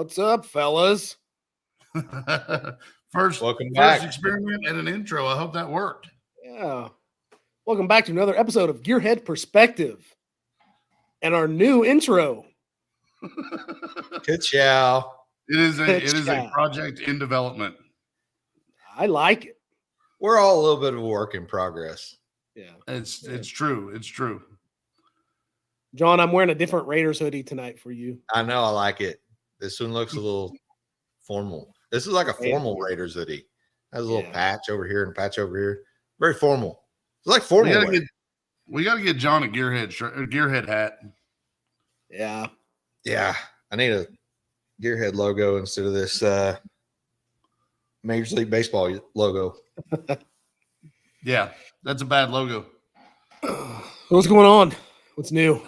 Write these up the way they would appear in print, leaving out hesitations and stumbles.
What's up, fellas? First experiment and an intro. I hope that worked. Yeah. Welcome back to another episode of Gearhead Perspective and our new intro. Good chow. It is a project in development. I like it. We're all a little bit of a work in progress. Yeah. It's true. It's true. John, I'm wearing a different Raiders hoodie tonight for you. I know. I like it. This one looks a little formal. This is like a formal Raiders hoodie. Has a little patch over here and a patch over here. Very formal. It's like formal. We got to get John a Gearhead hat. Yeah. Yeah. I need a Gearhead logo instead of this Major League Baseball logo. Yeah, that's a bad logo. What's going on? What's new?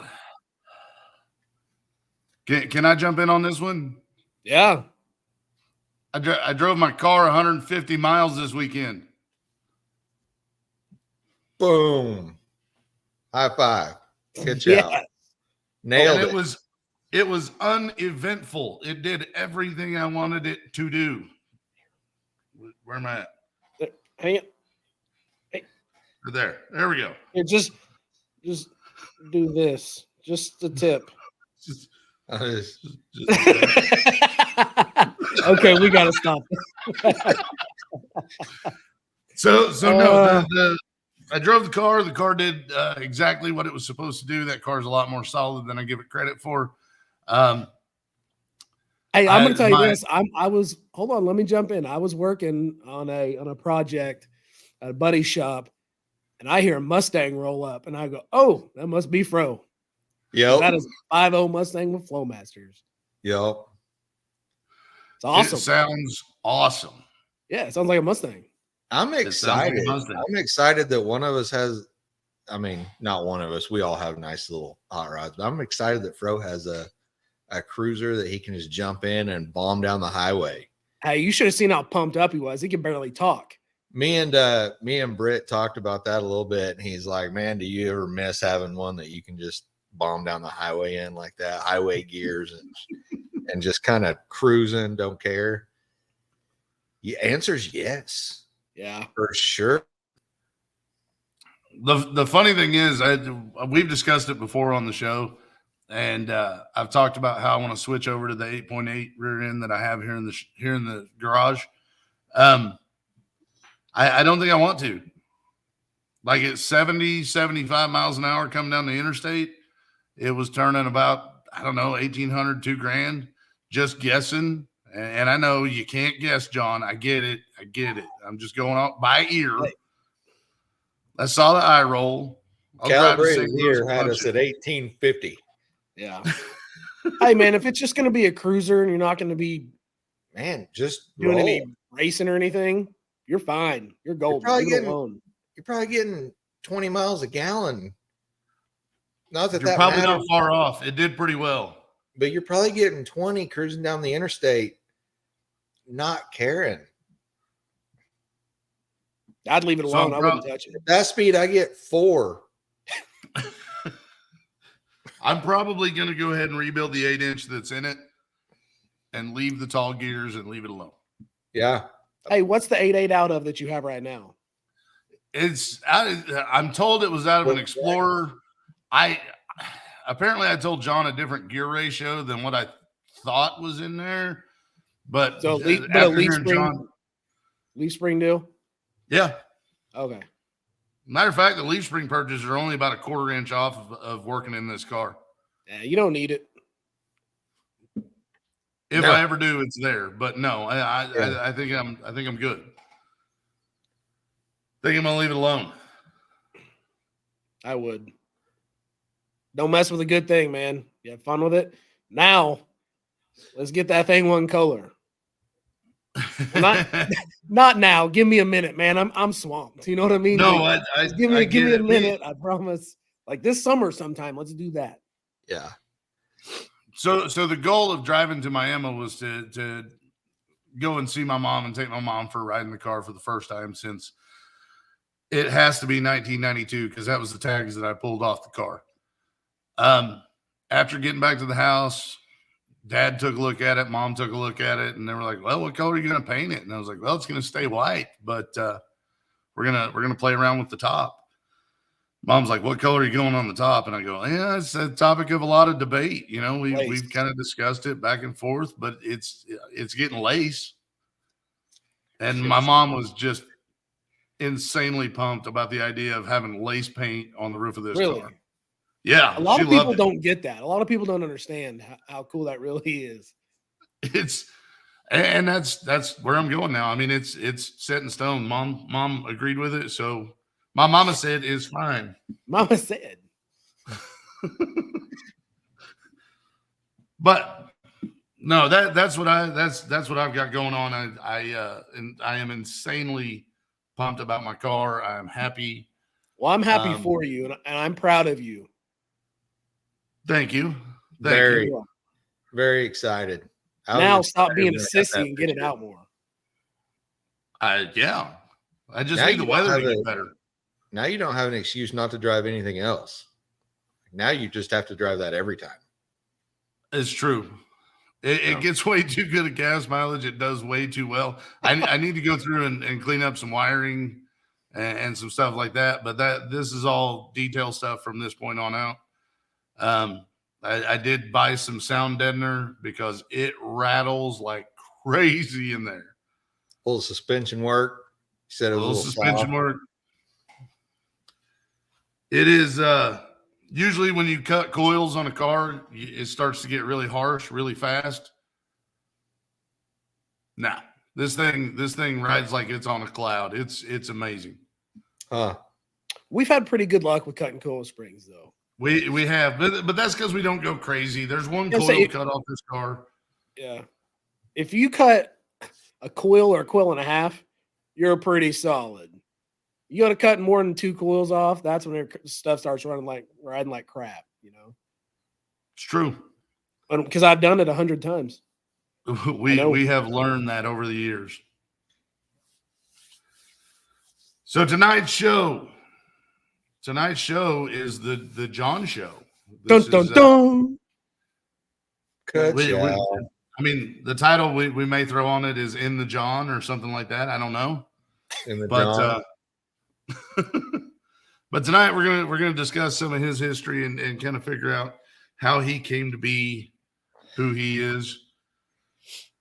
Can I jump in on this one? Yeah. I drove my car 150 miles this weekend. Boom. High five. Good job. Yeah. Nailed it. And it was uneventful. It did everything I wanted it to do. Where am I at? Hang it. Hey. There we go. Here, just do this. Just the tip. Okay, we gotta stop. I drove the car. The car did exactly what it was supposed to do. That car is a lot more solid than I give it credit for. Hey, I'm gonna tell you this. Hold on, let me jump in. I was working on a project at a buddy's shop, and I hear a Mustang roll up, and I go, "Oh, that must be Fro." Yep. That is a 5.0 Mustang with Flowmasters. Yep. It's awesome. It sounds awesome. Yeah, it sounds like a Mustang. I'm excited. I'm excited that one of us has, I mean, not one of us, we all have nice little hot rods, but I'm excited that Fro has a cruiser that he can just jump in and bomb down the highway. Hey, you should have seen how pumped up he was. He could barely talk. Me and Britt talked about that a little bit, and he's like, "Man, do you ever miss having one that you can just bomb down the highway in like that, highway gears and just kind of cruising, don't care?" The answer is yes. Yeah, for sure. The funny thing is, we've discussed it before on the show, and I've talked about how I want to switch over to the 8.8 rear end that I have here in the garage. I don't think I want to. Like at 70, 75 miles an hour coming down the interstate, it was turning about, I don't know, 1,800, $2,000, just guessing. And I know you can't guess, John. I get it. I'm just going out by ear. I saw the eye roll. Calibrated here had us at 1,850. Yeah. Hey, man, if it's just going to be a cruiser and you're not going to be, just doing any racing or anything, you're fine. You're golden. You're probably getting 20 miles a gallon. Not that you're probably not far off. It did pretty well. But you're probably getting 20 cruising down the interstate, not caring. I'd leave it alone. I wouldn't touch it. At that speed, I get 4. I'm probably going to go ahead and rebuild the 8-inch that's in it and leave the tall gears and leave it alone. Yeah. Hey, what's the 8.8 out of that you have right now? I'm told it was out of an Explorer. Apparently I told John a different gear ratio than what I thought was in there. But so a leaf spring deal? Yeah. Okay. Matter of fact, the leaf spring purchases are only about a 1/4 inch off of working in this car. Yeah, you don't need it. If I ever do, it's there. But no, I think I'm good. I think I'm gonna leave it alone. I would. Don't mess with a good thing, man. You have fun with it. Now, let's get that thing one color. Well, not now. Give me a minute, man. I'm swamped. You know what I mean? No, like, give me a minute. I promise. Like this summer sometime. Let's do that. Yeah. So the goal of driving to Miami was to go and see my mom and take my mom for a ride in the car for the first time since it has to be 1992 because that was the tags that I pulled off the car. After getting back to the house, Dad took a look at it. Mom took a look at it, and they were like, "Well, what color are you going to paint it?" And I was like, "Well, it's going to stay white, but we're gonna play around with the top." Mom's like, "What color are you going on the top?" And I go, "Yeah, it's a topic of a lot of debate. You know, we've kind of discussed it back and forth, but it's getting lace." And my mom was just insanely pumped about the idea of having lace paint on the roof of this Really? car. Yeah, A lot she of people loved it. don't get that. A lot of people don't understand how cool that really is. It's and that's where I'm going now. I mean, it's set in stone. Mom agreed with it, so my mama said it's fine. Mama said. But no, that's what I've got going on. I am insanely pumped about my car. I'm happy. Well, I'm happy for you, and I'm proud of you. Thank you. Very, you. very excited. Now stop being a sissy and get it out more. Yeah. I just Now need the you weather don't to have get better. Now you don't have an excuse not to drive anything else. Now you just have to drive that every time. It's true. It gets way too good at gas mileage. It does way too well. I need to go through and clean up some wiring and some stuff like that. But this is all detail stuff from this point on out. I did buy some sound deadener because it rattles like crazy in there. A little suspension work. You said it was a little suspension soft. work. It is usually when you cut coils on a car, it starts to get really harsh, really fast. Nah, this thing rides like it's on a cloud. It's amazing. Huh. We've had pretty good luck with cutting coil springs, though. We have, but that's because we don't go crazy. There's one coil cut off this car. Yeah. If you cut a coil or a coil and a half, you're pretty solid. You got to cut more than 2 coils off. That's when stuff starts riding like crap, you know. It's true. Because I've done it 100 times. We have learned that over the years. So tonight's show is the John show. Dun, dun, dun. I mean, the title we may throw on it is In the John or something like that. I don't know. But tonight we're gonna discuss some of his history and kind of figure out how he came to be who he is.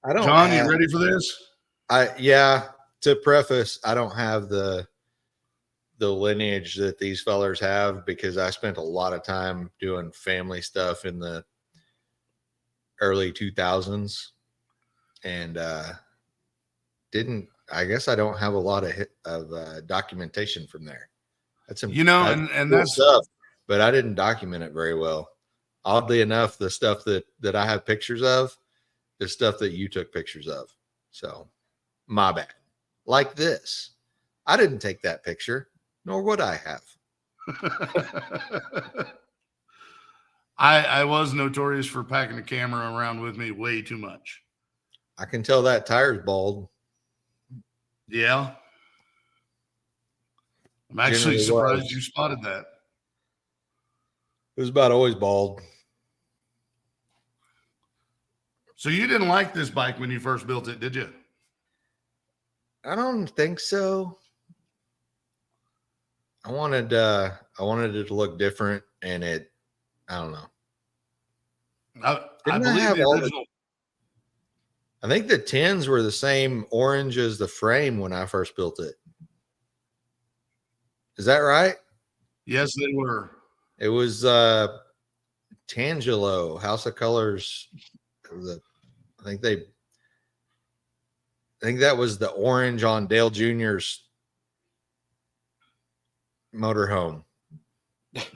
John, you ready for this? To preface, I don't have the lineage that these fellers have because I spent a lot of time doing family stuff in the early 2000s and I guess I don't have a lot of documentation from there. That's some, and that's stuff, but I didn't document it very well. Oddly enough, the stuff that I have pictures of is stuff that you took pictures of. So my bad. Like this. I didn't take that picture, nor would I have. I was notorious for packing a camera around with me way too much. I can tell that tire's bald. Yeah. I'm actually surprised you spotted that. It was about always bald. So you didn't like this bike when you first built it, did you? I don't think so. I wanted it to look different, and I don't know. I believe the original. I think the tins were the same orange as the frame when I first built it. Is that right? Yes, they were. It was Tangelo, House of Colors. I think that was the orange on Dale Jr.'s motorhome. Because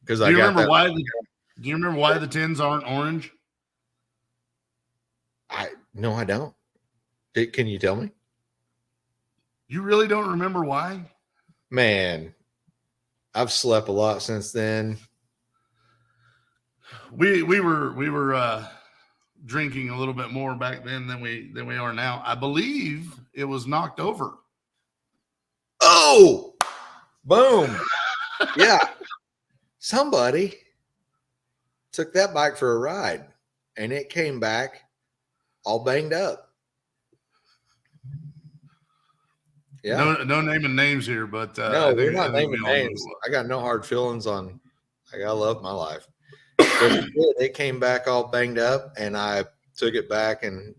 do you remember why? Do you remember why the tins aren't orange? No, I don't. Can you tell me? You really don't remember why? Man, I've slept a lot since then. We were drinking a little bit more back then than we are now. I believe it was knocked over. Oh, boom. Yeah. Somebody took that bike for a ride, and it came back all banged up. Yeah. No naming names here, but No, I we're think, not I think naming we all know names. who it was. I got no hard feelings on. I love my life. But it came back all banged up, and I took it back and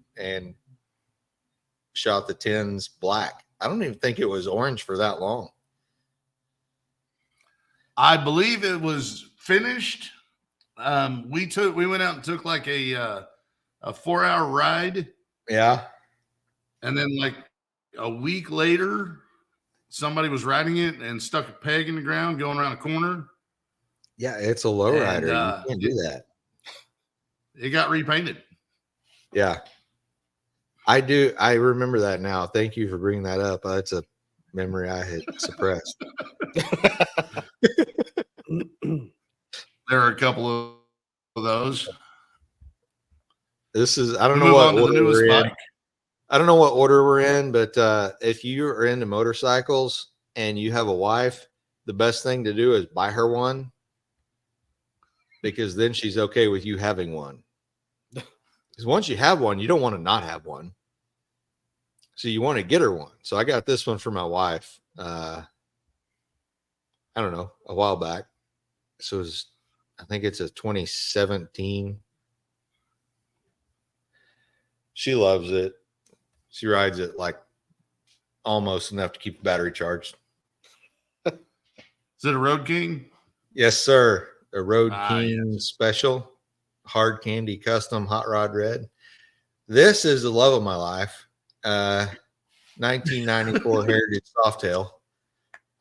shot the tins black. I don't even think it was orange for that long. I believe it was finished. We went out and took like a 4-hour ride, Yeah. and then like a week later, somebody was riding it and stuck a peg in the ground going around a corner. Yeah, it's a lowrider. And, You can't do that. It got repainted. Yeah. I do. I remember that now. Thank you for bringing that up. That's a memory I had suppressed. There are a couple of those. This is, I don't We know move what on to the order newest we're in. bike. I don't know what order we're in, but if you are into motorcycles and you have a wife, the best thing to do is buy her one, because then she's okay with you having one. Because once you have one, you don't want to not have one. So you want to get her one. So I got this one for my wife. I don't know, a while back. So I think it's a 2017. She loves it. She rides it like almost enough to keep the battery charged. Is it a Road King? Yes, sir. A Road Ah, King special, hard candy custom hot rod red. This is the love of my life. 1994 Heritage Softail.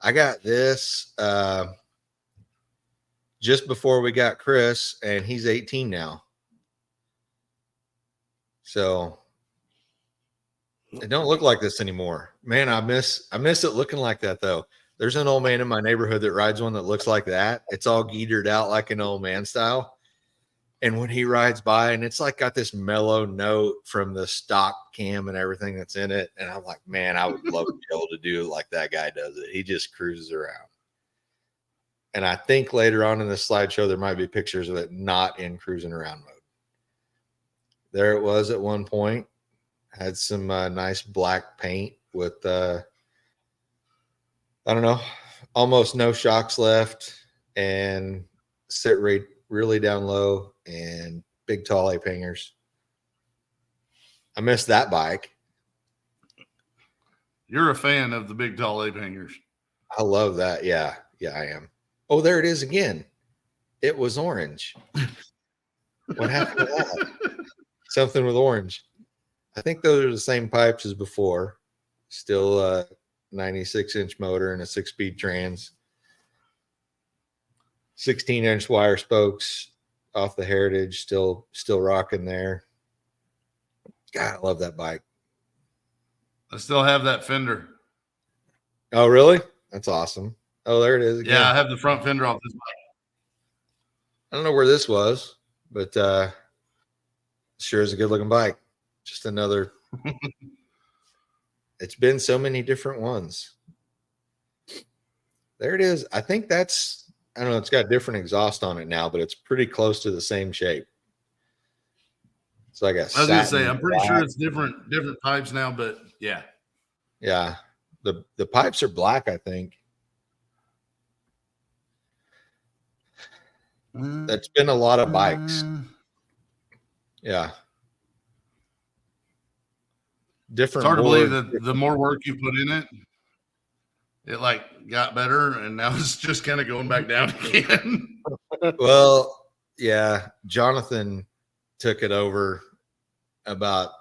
I got this just before we got Chris, and he's 18 now. So it don't look like this anymore. Man, I miss it looking like that though. There's an old man in my neighborhood that rides one that looks like that. It's all geetered out like an old man style. And when he rides by, and it's like got this mellow note from the stock cam and everything that's in it. And I'm like, man, I would love to be able to do it like that guy does it. He just cruises around. And I think later on in this slideshow, there might be pictures of it not in cruising around mode. There it was at one point. Had some nice black paint with, I don't know, almost no shocks left, and sit rate really down low, and big tall ape hangers. I missed that bike. You're a fan of the big tall ape hangers. I love that. Yeah, I am. Oh, there it is again. It was orange. What happened to that? Something with orange. I think those are the same pipes as before. Still a 96-inch motor and a 6-speed trans. 16-inch wire spokes off the Heritage. Still rocking there. God, I love that bike. I still have that fender. Oh, really? That's awesome. Oh, there it is again. Yeah, I have the front fender off this bike. I don't know where this was, but sure is a good looking bike. Just another. It's been so many different ones. There it is. I think that's, I don't know, it's got different exhaust on it now, but it's pretty close to the same shape. So I guess I was gonna say, I'm pretty sure it's different pipes now, but yeah. Yeah. The pipes are black, I think. That's been a lot of bikes. Yeah. Different. It's hard to board. believe that the more work you put in it, it like got better, and now it's just kind of going back down again. Well, yeah, Jonathan took it over about,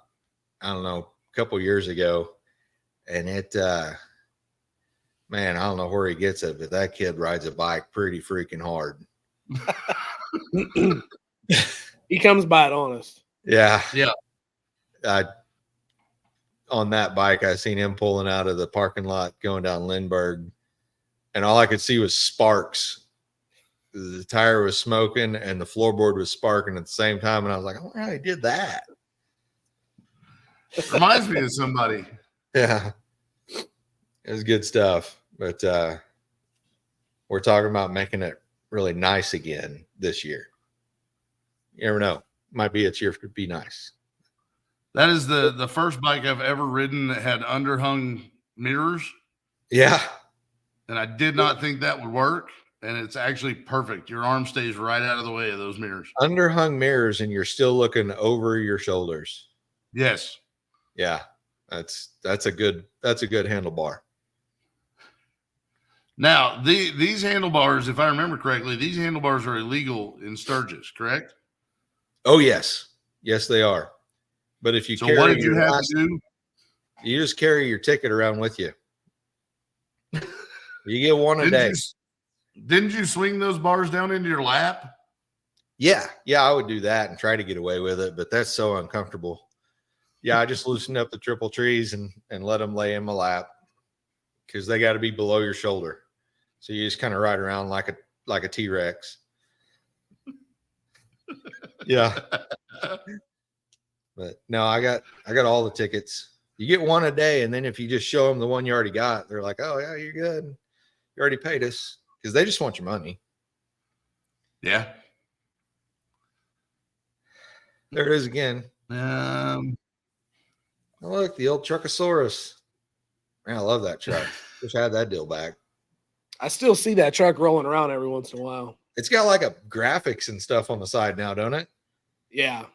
I don't know, a couple years ago, and it man, I don't know where he gets it, but that kid rides a bike pretty freaking hard. He comes by it honest. Yeah. Yeah. On that bike, I seen him pulling out of the parking lot going down Lindbergh, and all I could see was sparks. The tire was smoking and the floorboard was sparking at the same time, and I was like, I wonder how he did that. Reminds me of somebody. Yeah, it was good stuff. But we're talking about making it really nice again this year. You never know. Might be it's year to be nice. That is the first bike I've ever ridden that had underhung mirrors. Yeah. And I did not think that would work. And it's actually perfect. Your arm stays right out of the way of those mirrors. Underhung mirrors, and you're still looking over your shoulders. Yes. Yeah. That's a good handlebar. Now, these handlebars, if I remember correctly, these handlebars are illegal in Sturgis, correct? Oh, yes. Yes, they are. But if you So carry what did you your have last, to do? you just carry your ticket around with you. You get one a day. Didn't you swing those bars down into your lap? Yeah, I would do that and try to get away with it, but that's so uncomfortable. Yeah, I just loosened up the triple trees and let them lay in my lap because they got to be below your shoulder. So you just kind of ride around like a T-Rex. Yeah. But no, I got all the tickets. You get one a day, and then if you just show them the one you already got, they're like, "Oh yeah, you're good. You already paid us," because they just want your money. Yeah. There it is again. Oh, look, the old Truckosaurus. Man, I love that truck. Wish I had that deal back. I still see that truck rolling around every once in a while. It's got like a graphics and stuff on the side now, don't it? Yeah.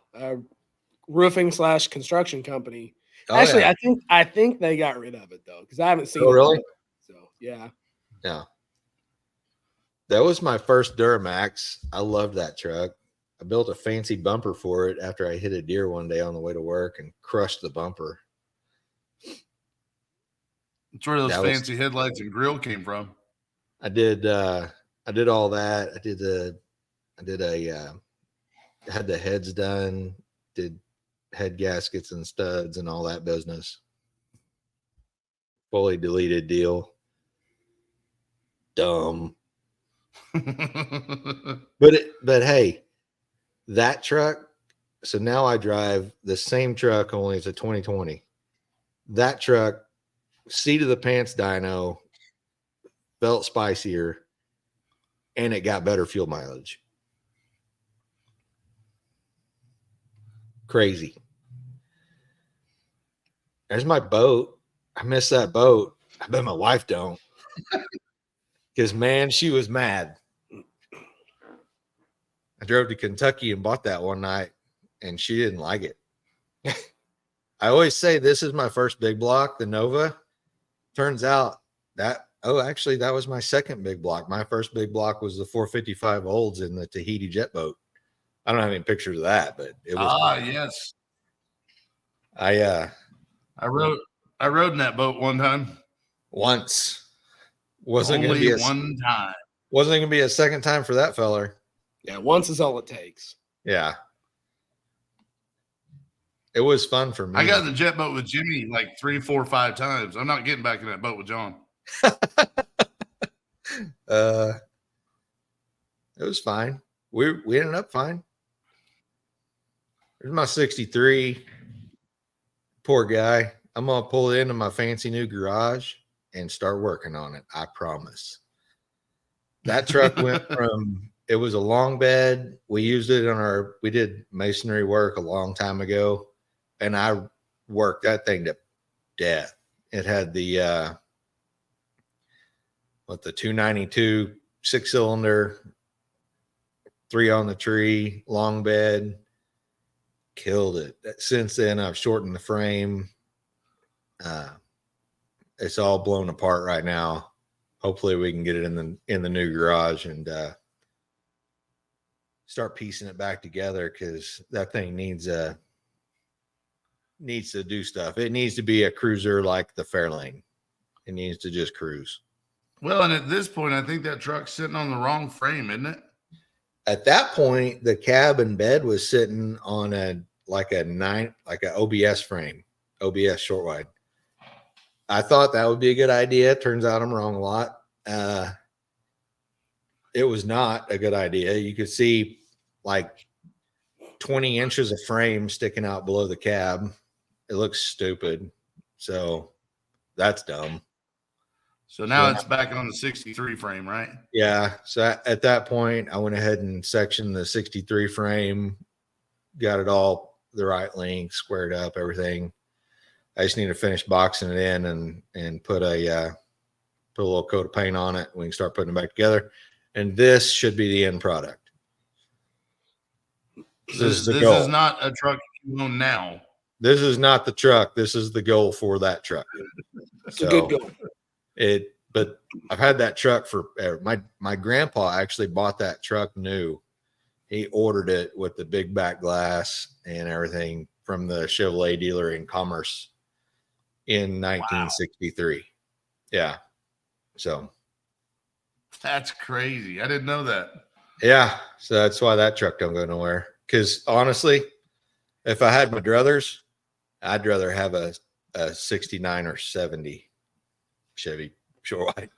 Roofing / construction company. Oh, Actually, yeah. I think they got rid of it though, because I haven't seen it. Really? Yet. So yeah. Yeah. That was my first Duramax. I loved that truck. I built a fancy bumper for it after I hit a deer one day on the way to work and crushed the bumper. That's where those fancy headlights and grill came from. I did all that. Had the heads done, did head gaskets and studs and all that business. Fully deleted deal. Dumb. But hey, that truck. So now I drive the same truck, only it's a 2020. That truck, seat of the pants dyno, felt spicier, and it got better fuel mileage. Crazy. There's my boat. I miss that boat. I bet my wife don't. Because, man, she was mad. I drove to Kentucky and bought that one night, and she didn't like it. I always say this is my first big block, the Nova. Turns out actually, that was my second big block. My first big block was the 455 Olds in the Tahiti jet boat. I don't have any pictures of that, but it was. Yes. I rode in that boat one time. Once. Wasn't Only one time. Wasn't going to be a second time for that feller. Yeah, once is all it takes. Yeah. It was fun for me. I got in the jet boat with Jimmy like 3, 4, 5 times. I'm not getting back in that boat with John. It was fine. We ended up fine. There's my 63. Poor guy. I'm going to pull it into my fancy new garage and start working on it. I promise. That truck went from, it was a long bed. We used it we did masonry work a long time ago, and I worked that thing to death. It had the 292 6-cylinder, 3 on the tree, long bed. Killed it. Since then, I've shortened the frame. It's all blown apart right now. Hopefully, we can get it in the new garage and start piecing it back together, because that thing needs to do stuff. It needs to be a cruiser like the Fairlane. It needs to just cruise. Well, and at this point, I think that truck's sitting on the wrong frame, isn't it? At that point, the cab and bed was sitting on an OBS frame, OBS short wide. I thought that would be a good idea. Turns out I'm wrong a lot. It was not a good idea. You could see like 20 inches of frame sticking out below the cab. It looks stupid. So that's dumb. So now it's back on the 63 frame, right? Yeah. So at that point, I went ahead and sectioned the 63 frame, got it all the right length, squared up, everything. I just need to finish boxing it in and put a little coat of paint on it. We can start putting it back together. And this should be the end product. This is not a truck you own now. This is not the truck. This is the goal for that truck. It's a good goal. But I've had that truck for my grandpa actually bought that truck new. He ordered it with the big back glass and everything from the Chevrolet dealer in Commerce in 1963. Wow. Yeah. So that's crazy. I didn't know that. Yeah. So that's why that truck don't go nowhere. Because honestly, if I had my druthers, I'd rather have a 69 or 70 Chevy short wide.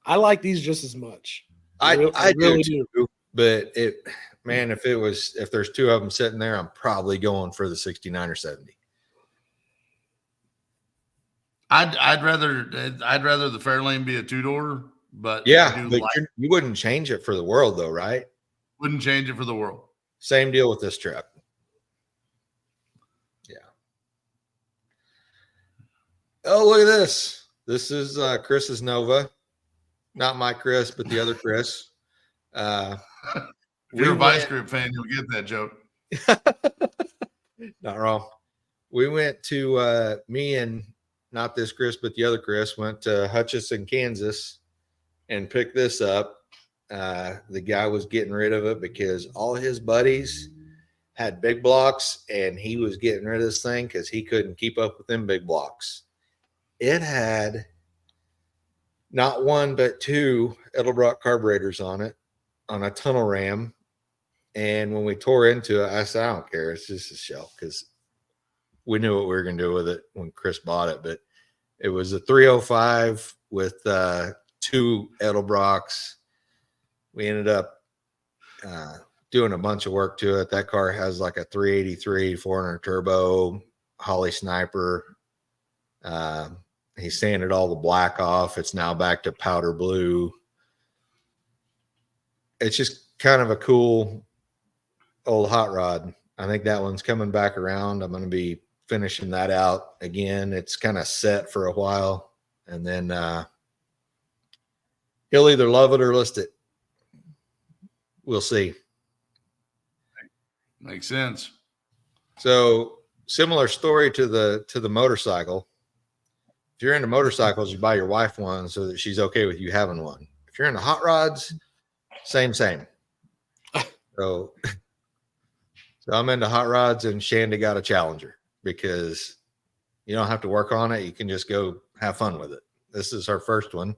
I like these just as much. I really do. But if there's two of them sitting there, I'm probably going for the 69 or 70. I'd rather the Fairlane be a 2-door, but yeah, but you wouldn't change it for the world though, right? Wouldn't change it for the world. Same deal with this truck. Yeah. Oh, look at this. This is Chris's Nova. Not my Chris, but the other Chris. If you're a Vice Grip fan, you'll get that joke. Not wrong. We went to me and not this Chris, but the other Chris went to Hutchinson, Kansas, and picked this up. The guy was getting rid of it because all his buddies had big blocks, and he was getting rid of this thing because he couldn't keep up with them big blocks. It had not one but two Edelbrock carburetors on it, on a tunnel ram. And when we tore into it, I said, I don't care. It's just a shell, because we knew what we were going to do with it when Chris bought it. But it was a 305 with two Edelbrocks. We ended up doing a bunch of work to it. That car has like a 383 400 turbo Holly Sniper. He sanded all the black off. It's now back to powder blue. It's just kind of a cool old hot rod. I think that one's coming back around. I'm going to be finishing that out again. It's kind of set for a while, and then he'll either love it or list it. We'll see. Makes sense. So similar story to the motorcycle. If you're into motorcycles, you buy your wife one so that she's okay with you having one. If you're into hot rods, same. So I'm into hot rods, and Shanda got a Challenger because you don't have to work on it. You can just go have fun with it. This is her first one.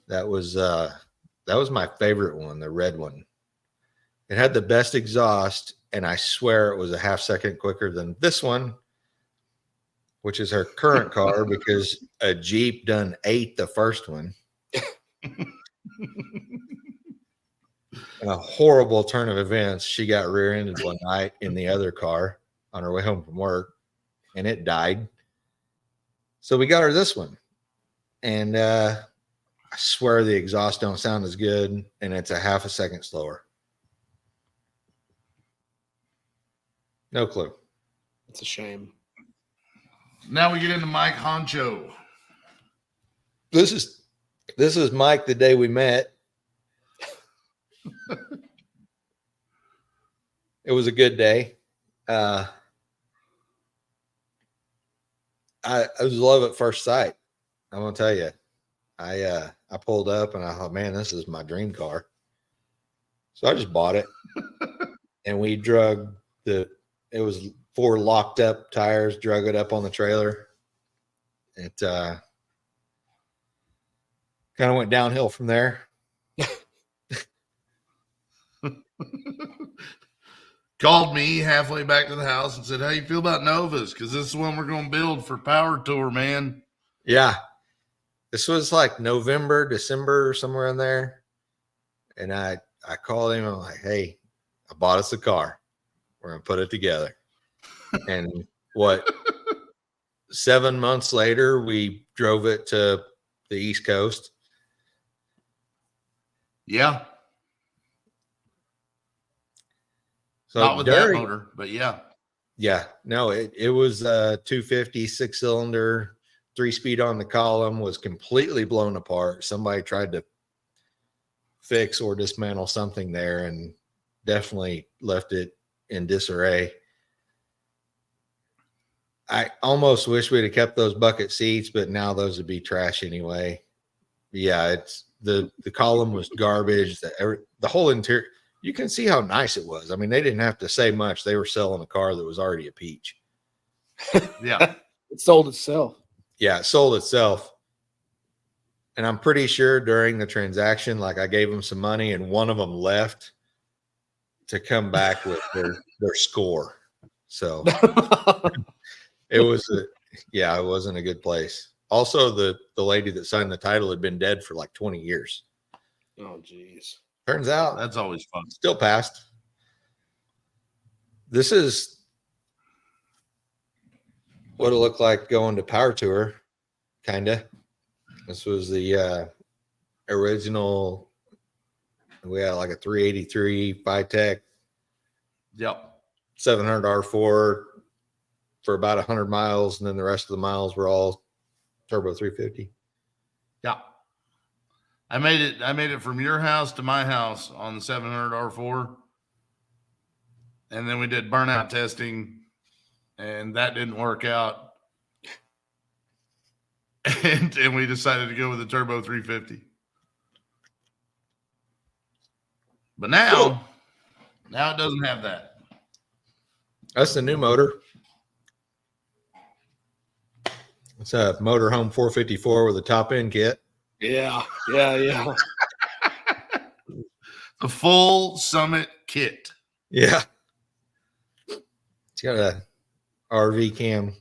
That was my favorite one, the red one. It had the best exhaust, and I swear it was a half second quicker than this one, which is her current car, because a Jeep done ate the first one. In a horrible turn of events, she got rear-ended one night in the other car on her way home from work, and it died. So we got her this one, and I swear the exhaust don't sound as good, and it's a half a second slower. No clue. It's a shame. Now we get into Mike Honcho. This is Mike the day we met. It was a good day. I was love at first sight. I'm gonna tell you. I pulled up and I thought, man, this is my dream car. So I just bought it, and we drug it was 4 locked up tires, drug it up on the trailer. It kind of went downhill from there. Called me halfway back to the house and said, how you feel about Novas? Because this is one we're going to build for Power Tour, man. Yeah. This was like November, December, somewhere in there. And I called him. I'm like, hey, I bought us a car. We're going to put it together. And 7 months later, we drove it to the East Coast. Yeah. So Not with that motor, but yeah. Yeah, no, it was 250 6-cylinder, 3-speed on the column, was completely blown apart. Somebody tried to fix or dismantle something there and definitely left it in disarray. I almost wish we'd have kept those bucket seats, but now those would be trash anyway. Yeah, it's the column was garbage. The whole interior, you can see how nice it was. I mean, they didn't have to say much. They were selling a car that was already a peach. Yeah. It sold itself. Yeah, it sold itself. And I'm pretty sure during the transaction, like I gave them some money and one of them left to come back with their score. So it wasn't a good place. Also, the lady that signed the title had been dead for like 20 years. Oh, geez. Turns out That's always fun. still passed. This is what it looked like going to Power Tour, kind of. This was the original. We had like a 383 Vitec. Yep. 700 R4 for about 100 miles, and then the rest of the miles were all turbo 350. Yeah. I made it from your house to my house on the 700 R4. And then we did burnout testing, and that didn't work out. And we decided to go with the turbo 350. But now it doesn't have that. That's the new motor. It's a motorhome 454 with a top end kit. Yeah. The full Summit kit. Yeah. It's got a RV cam.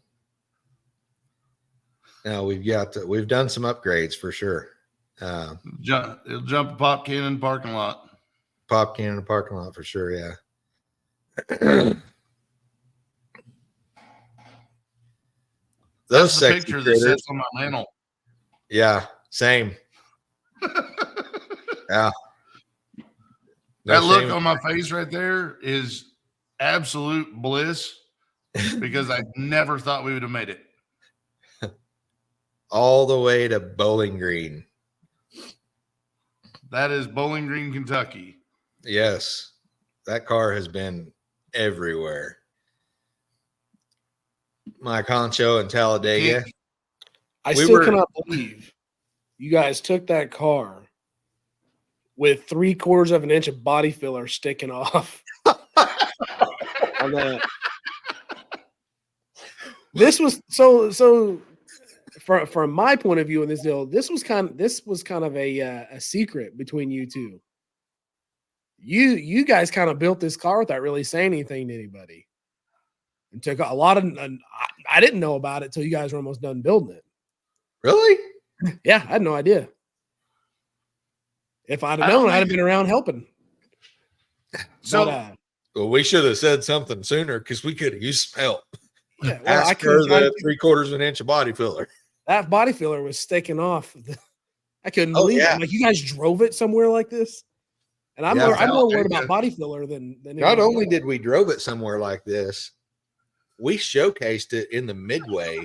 Now we've done some upgrades for sure. It'll jump a pop can in the parking lot. Pop can in the parking lot for sure. Yeah. Those That's the sexy picture that critters. sits on my mantle. Yeah, same. Yeah. No That look shame. on my face right there is absolute bliss because I never thought we would have made it. All the way to Bowling Green. That is Bowling Green, Kentucky. Yes. That car has been everywhere. Mike Honcho in Talladega. I still cannot believe you guys took that car with 3/4 of an inch of body filler sticking off on that. This was so from my point of view in this deal, this was kind of a secret between you two. You guys kind of built this car without really saying anything to anybody, and took a lot of. I didn't know about it till you guys were almost done building it. Really? Yeah, I had no idea. If I'd have known, I'd have been around helping. So, well, we should have said something sooner because we could have used some help. Yeah, well, Ask for the 3/4 of an inch of body filler. That body filler was sticking off. I couldn't believe it. Like, you guys drove it somewhere like this, and I'm more worried about body filler than Not only did we drove it somewhere like this, we showcased it in the Midway.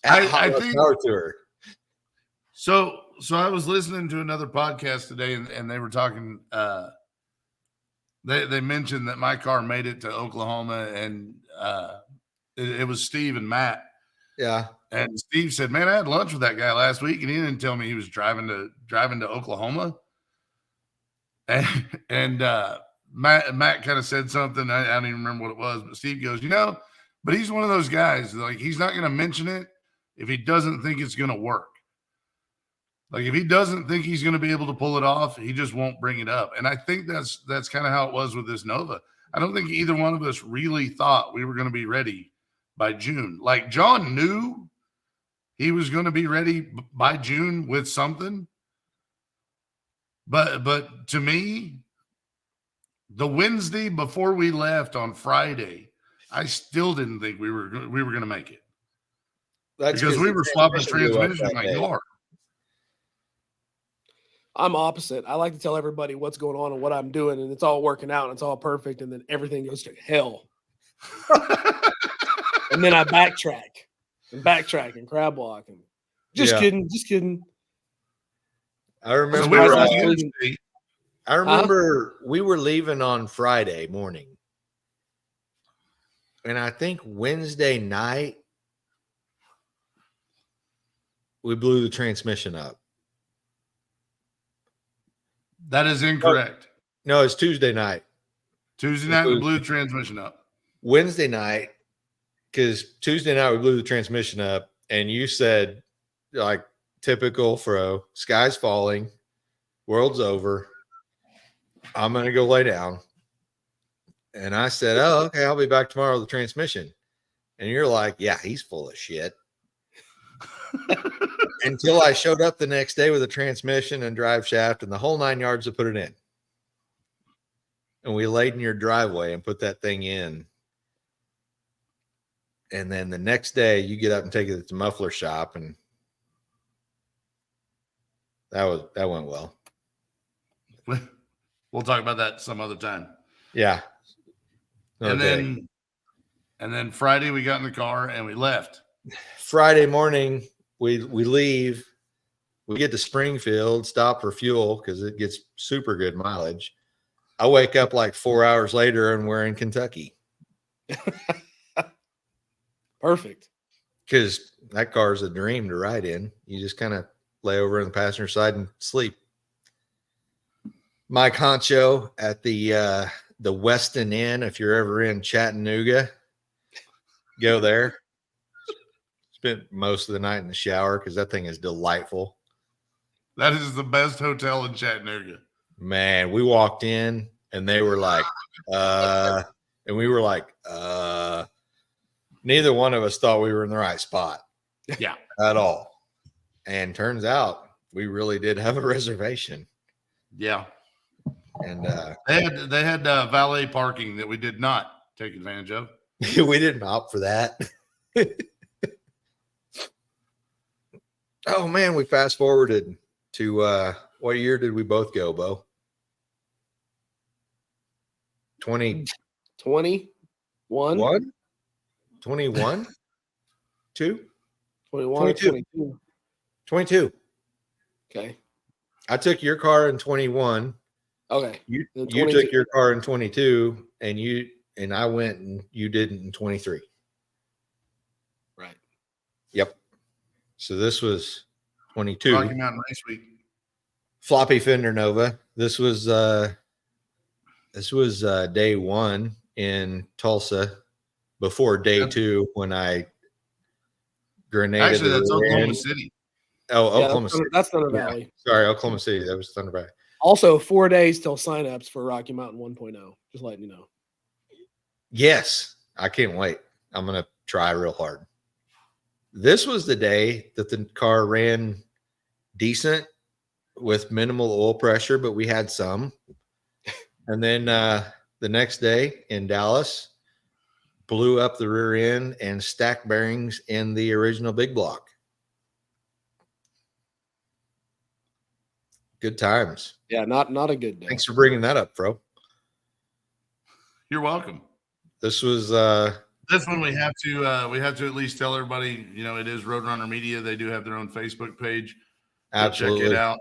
I think Power Tour. So I was listening to another podcast today, and they were talking. They mentioned that my car made it to Oklahoma, and it was Steve and Matt. Yeah. And Steve said, "Man, I had lunch with that guy last week, and he didn't tell me he was driving to Oklahoma." And Matt kind of said something. I don't even remember what it was, but Steve goes, but he's one of those guys, like, he's not going to mention it if he doesn't think it's going to work. Like, if he doesn't think he's going to be able to pull it off, he just won't bring it up. And I think that's kind of how it was with this Nova. I don't think either one of us really thought we were going to be ready by June. Like, John knew he was going to be ready by June with something. But to me, the Wednesday before we left on Friday, I still didn't think we were going to make it. That's because we were swapping transmission like hard. I'm opposite. I like to tell everybody what's going on and what I'm doing, and it's all working out and it's all perfect, and then everything goes to hell. And then I backtrack and crab walk and just kidding. I remember. So we were on the surprised interstate. I remember we were leaving on Friday morning, and I think Wednesday night we blew the transmission up. That is incorrect. No, it's Tuesday night. Tuesday night, we blew the transmission up. Wednesday night, because Tuesday night we blew the transmission up, and you said, like, typical Fro, sky's falling, world's over. I'm going to go lay down. And I said, oh, okay, I'll be back tomorrow with the transmission. And you're like, yeah, he's full of shit. Until I showed up the next day with a transmission and drive shaft and the whole 9 yards to put it in. And we laid in your driveway and put that thing in. And then the next day you get up and take it to the muffler shop, and that went well. We'll talk about that some other time. Yeah. And then Friday we got in the car and we left. Friday morning we leave. We get to Springfield, stop for fuel because it gets super good mileage. I wake up like 4 hours later and we're in Kentucky. Perfect. Because that car is a dream to ride in. You just kind of lay over in the passenger side and sleep. Mike Honcho at the Weston Inn. If you're ever in Chattanooga, go there. Spent most of the night in the shower because that thing is delightful. That is the best hotel in Chattanooga. Man, we walked in and they were like, and we were like, neither one of us thought we were in the right spot. Yeah. At all. And turns out we really did have a reservation. Yeah. And they had valet parking that we did not take advantage of. we didn't opt for that. Oh man, we fast forwarded to what year did we both go, Bo? 21? 21? 2? 21, 22. 22. 22. Okay. I took your car in 21. Okay. You took your car in 22, and I went and you didn't in 23. Right. Yep. So this was 22. Rocky Mountain Race Week. Floppy fender Nova. This was day one in Tulsa before day two when I grenaded. Actually, that's Oklahoma City. Oh, Yeah, Oklahoma City. That's Thunder Valley. Sorry, Oklahoma City. That was Thunder Valley. Also, 4 days till signups for Rocky Mountain 1.0. Just letting you know. Yes, I can't wait. I'm going to try real hard. This was the day that the car ran decent with minimal oil pressure, but we had some. And then the next day in Dallas, blew up the rear end and stacked bearings in the original big block. Good times. Yeah, not a good day. Thanks for bringing that up, bro. You're welcome. This was this one we have to at least tell everybody, it is Roadrunner Media. They do have their own Facebook page. Absolutely. Check it out.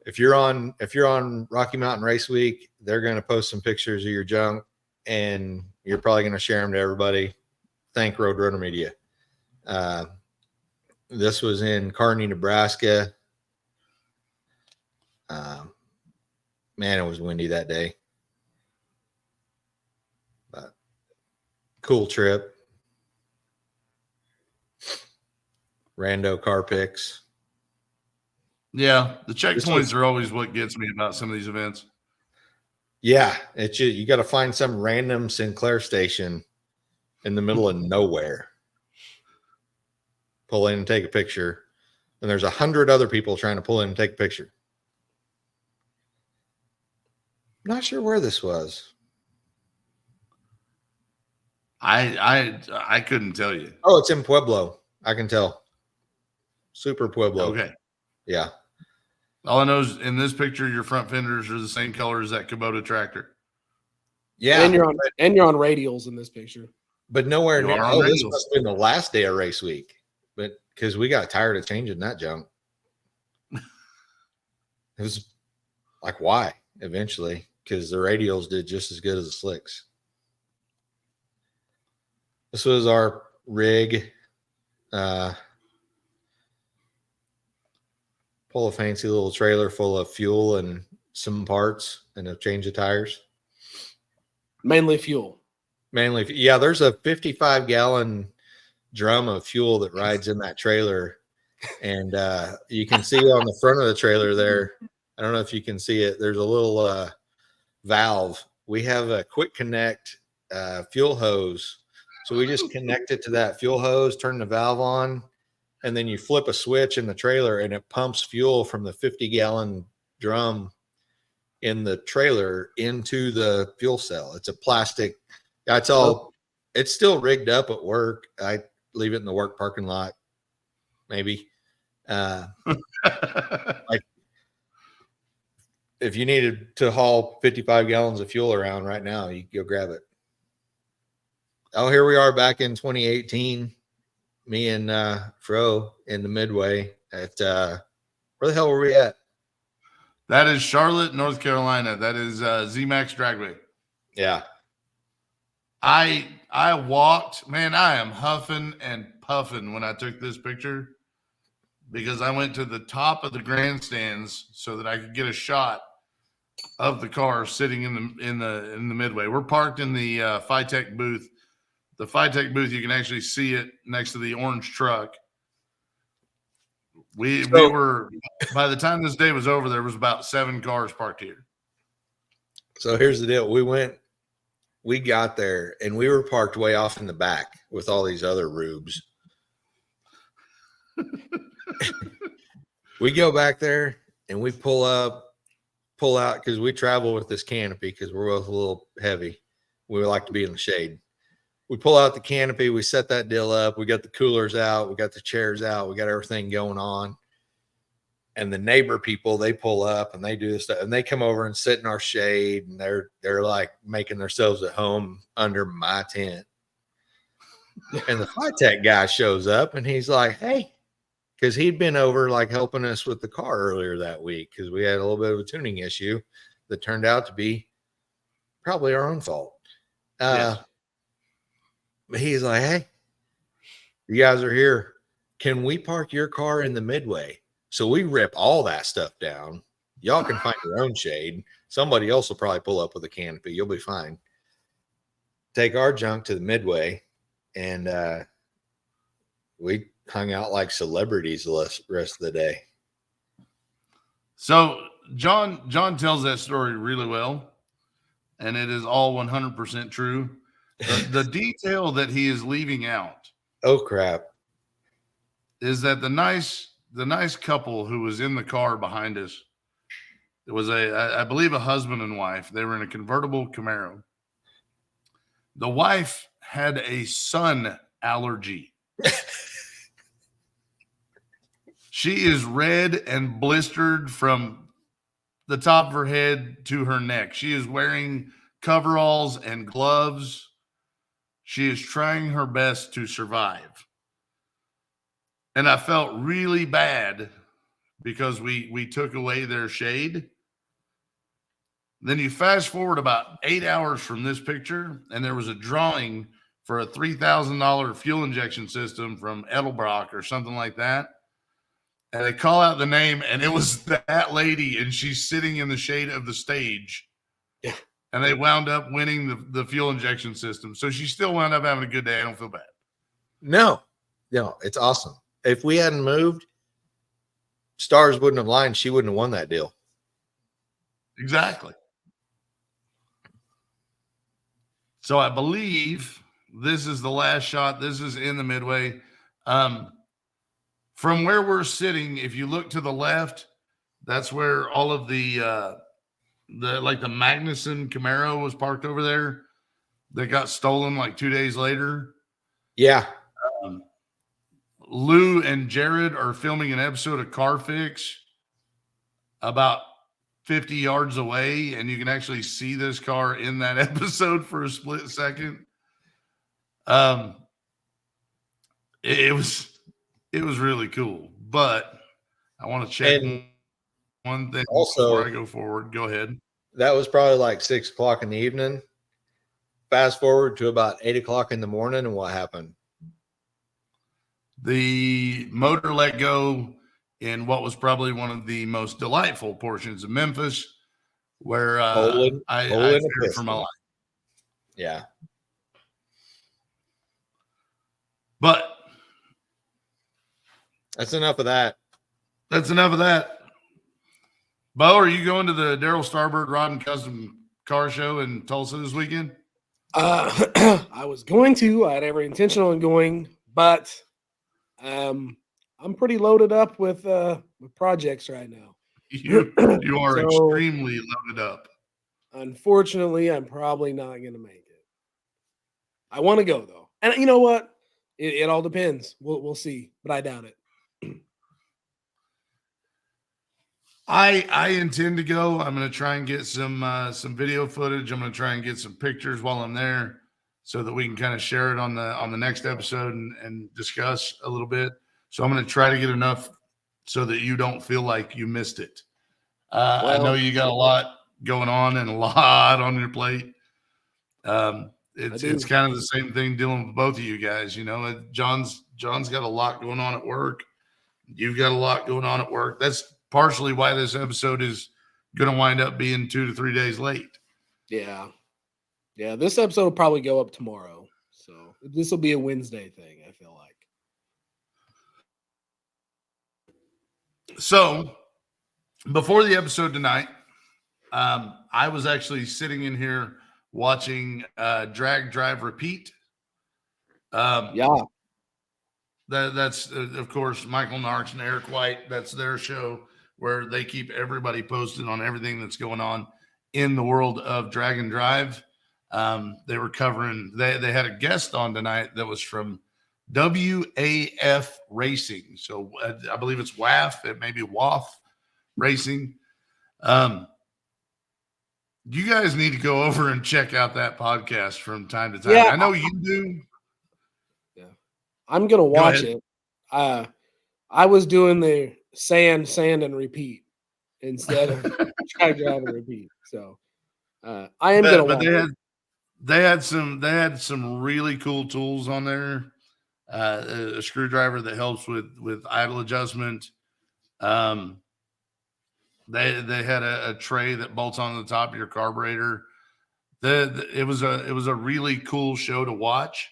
If you're on Rocky Mountain Race Week, they're going to post some pictures of your junk, and you're probably going to share them to everybody. Thank Roadrunner Media. This was in Kearney, Nebraska. Man, it was windy that day. But cool trip. Rando car pics. Yeah, the checkpoints are always what gets me about some of these events. Yeah, you got to find some random Sinclair station in the middle of nowhere. Pull in and take a picture. And there's 100 other people trying to pull in and take a picture. Not sure where this was. I couldn't tell you. Oh, it's in Pueblo. I can tell. Super Pueblo. Okay. Yeah. All I know is in this picture, your front fenders are the same color as that Kubota tractor. Yeah, and you're on radials in this picture. but nowhere You near. are on Oh, this radials. must have been the last day of race week, but because we got tired of changing that junk. It was like, why? Eventually, because the radials did just as good as the slicks. This was our rig. Pull a fancy little trailer full of fuel and some parts and a change of tires. Mainly fuel. Mainly, yeah, there's a 55-gallon drum of fuel that rides in that trailer. And you can see on the front of the trailer there, I don't know if you can see it, there's a little valve. We have a quick connect fuel hose. So we just connect it to that fuel hose, turn the valve on, and then you flip a switch in the trailer and it pumps fuel from the 50-gallon drum in the trailer into the fuel cell. It's a plastic. That's all. It's still rigged up at work. I leave it in the work parking lot, maybe. Like if you needed to haul 55 gallons of fuel around right now, you go grab it. Oh, here we are back in 2018. Me and Fro in the Midway at where the hell were we at? That is Charlotte, North Carolina. That is Z-Max Dragway. Yeah. I walked, man, I am huffing and puffing when I took this picture because I went to the top of the grandstands so that I could get a shot of the car sitting in the Midway. We're parked in the Phytech booth. The Phytech booth, you can actually see it next to the orange truck. We were, by the time this day was over, there was about 7 cars parked here. So here's the deal. We got there and we were parked way off in the back with all these other rubes. We go back there and we pull out because we travel with this canopy because we're both a little heavy. We like to be in the shade. We pull out the canopy, we set that deal up, we got the coolers out, we got the chairs out, we got everything going on. And the neighbor people, they pull up and they do this stuff and they come over and sit in our shade and they're like making themselves at home under my tent. And the Phytech guy shows up and he's like, hey, because he'd been over like helping us with the car earlier that week because we had a little bit of a tuning issue that turned out to be probably our own fault. Yes. He's like, hey, you guys are here. Can we park your car in the Midway? So we rip all that stuff down. Y'all can find your own shade. Somebody else will probably pull up with a canopy. You'll be fine. Take our junk to the Midway, and we hung out like celebrities the rest of the day. So John tells that story really well, and it is all 100% true. The detail that he is leaving out, oh crap, is that the nice couple who was in the car behind us, it was I believe a husband and wife. They were in a convertible Camaro. The wife had a sun allergy. She is red and blistered from the top of her head to her neck. She is wearing coveralls and gloves. She is trying her best to survive. And I felt really bad because we took away their shade. Then you fast forward about 8 hours from this picture, and there was a drawing for a $3,000 fuel injection system from Edelbrock or something like that. And they call out the name, and it was that lady, and she's sitting in the shade of the stage. Yeah. And they wound up winning the fuel injection system. So she still wound up having a good day. I don't feel bad. No, it's awesome. If we hadn't moved, stars wouldn't have lined. She wouldn't have won that deal. Exactly. So I believe this is the last shot. This is in the Midway. From where we're sitting, if you look to the left, that's where all of the Magnuson Camaro was parked over there. That got stolen like 2 days later. Yeah. Lou and Jared are filming an episode of Car Fix. about 50 yards away, and you can actually see this car in that episode for a split second. It was really cool, but I want to check one thing also, before I go forward. Go ahead. That was probably like 6 o'clock in the evening. Fast forward to about 8 o'clock in the morning, and what happened? The motor let go in what was probably one of the most delightful portions of Memphis, where I feared for my life. Yeah. But that's enough of that. That's enough of that. Bo, are you going to the Daryl Starbird Rod and Custom Car Show in Tulsa this weekend? I was going to. I had every intention on going, but I'm pretty loaded up with projects right now. You are extremely loaded up. Unfortunately, I'm probably not going to make it. I want to go though, and you know what? It all depends. We'll see, but I doubt it. I intend to go. I'm going to try and get some video footage. I'm going to try and get some pictures while I'm there, so that we can kind of share it on the next episode and discuss a little bit. So I'm going to try to get enough so that you don't feel like you missed it. I know you got a lot going on and a lot on your plate. It's kind of the same thing dealing with both of you guys. You know, John's got a lot going on at work. You've got a lot going on at work. That's partially why this episode is going to wind up being 2 to 3 days late. Yeah. This episode will probably go up tomorrow. So this will be a Wednesday thing, I feel like. So before the episode tonight, I was actually sitting in here watching Drag Drive Repeat. That's of course Michael Narks and Eric White. That's their show where they keep everybody posted on everything that's going on in the world of Drag and Drive. They were covering. They had a guest on tonight that was from WAF Racing. So I believe it's WAF. It may be WAF Racing. You guys need to go over and check out that podcast from time to time. Yeah, I know you do. Yeah, I'm gonna watch it. I was doing the sand, and repeat instead of try, drive, and repeat. So I am gonna watch it. They had some really cool tools on there. A screwdriver that helps with idle adjustment. They had a tray that bolts on the top of your carburetor. It was a really cool show to watch.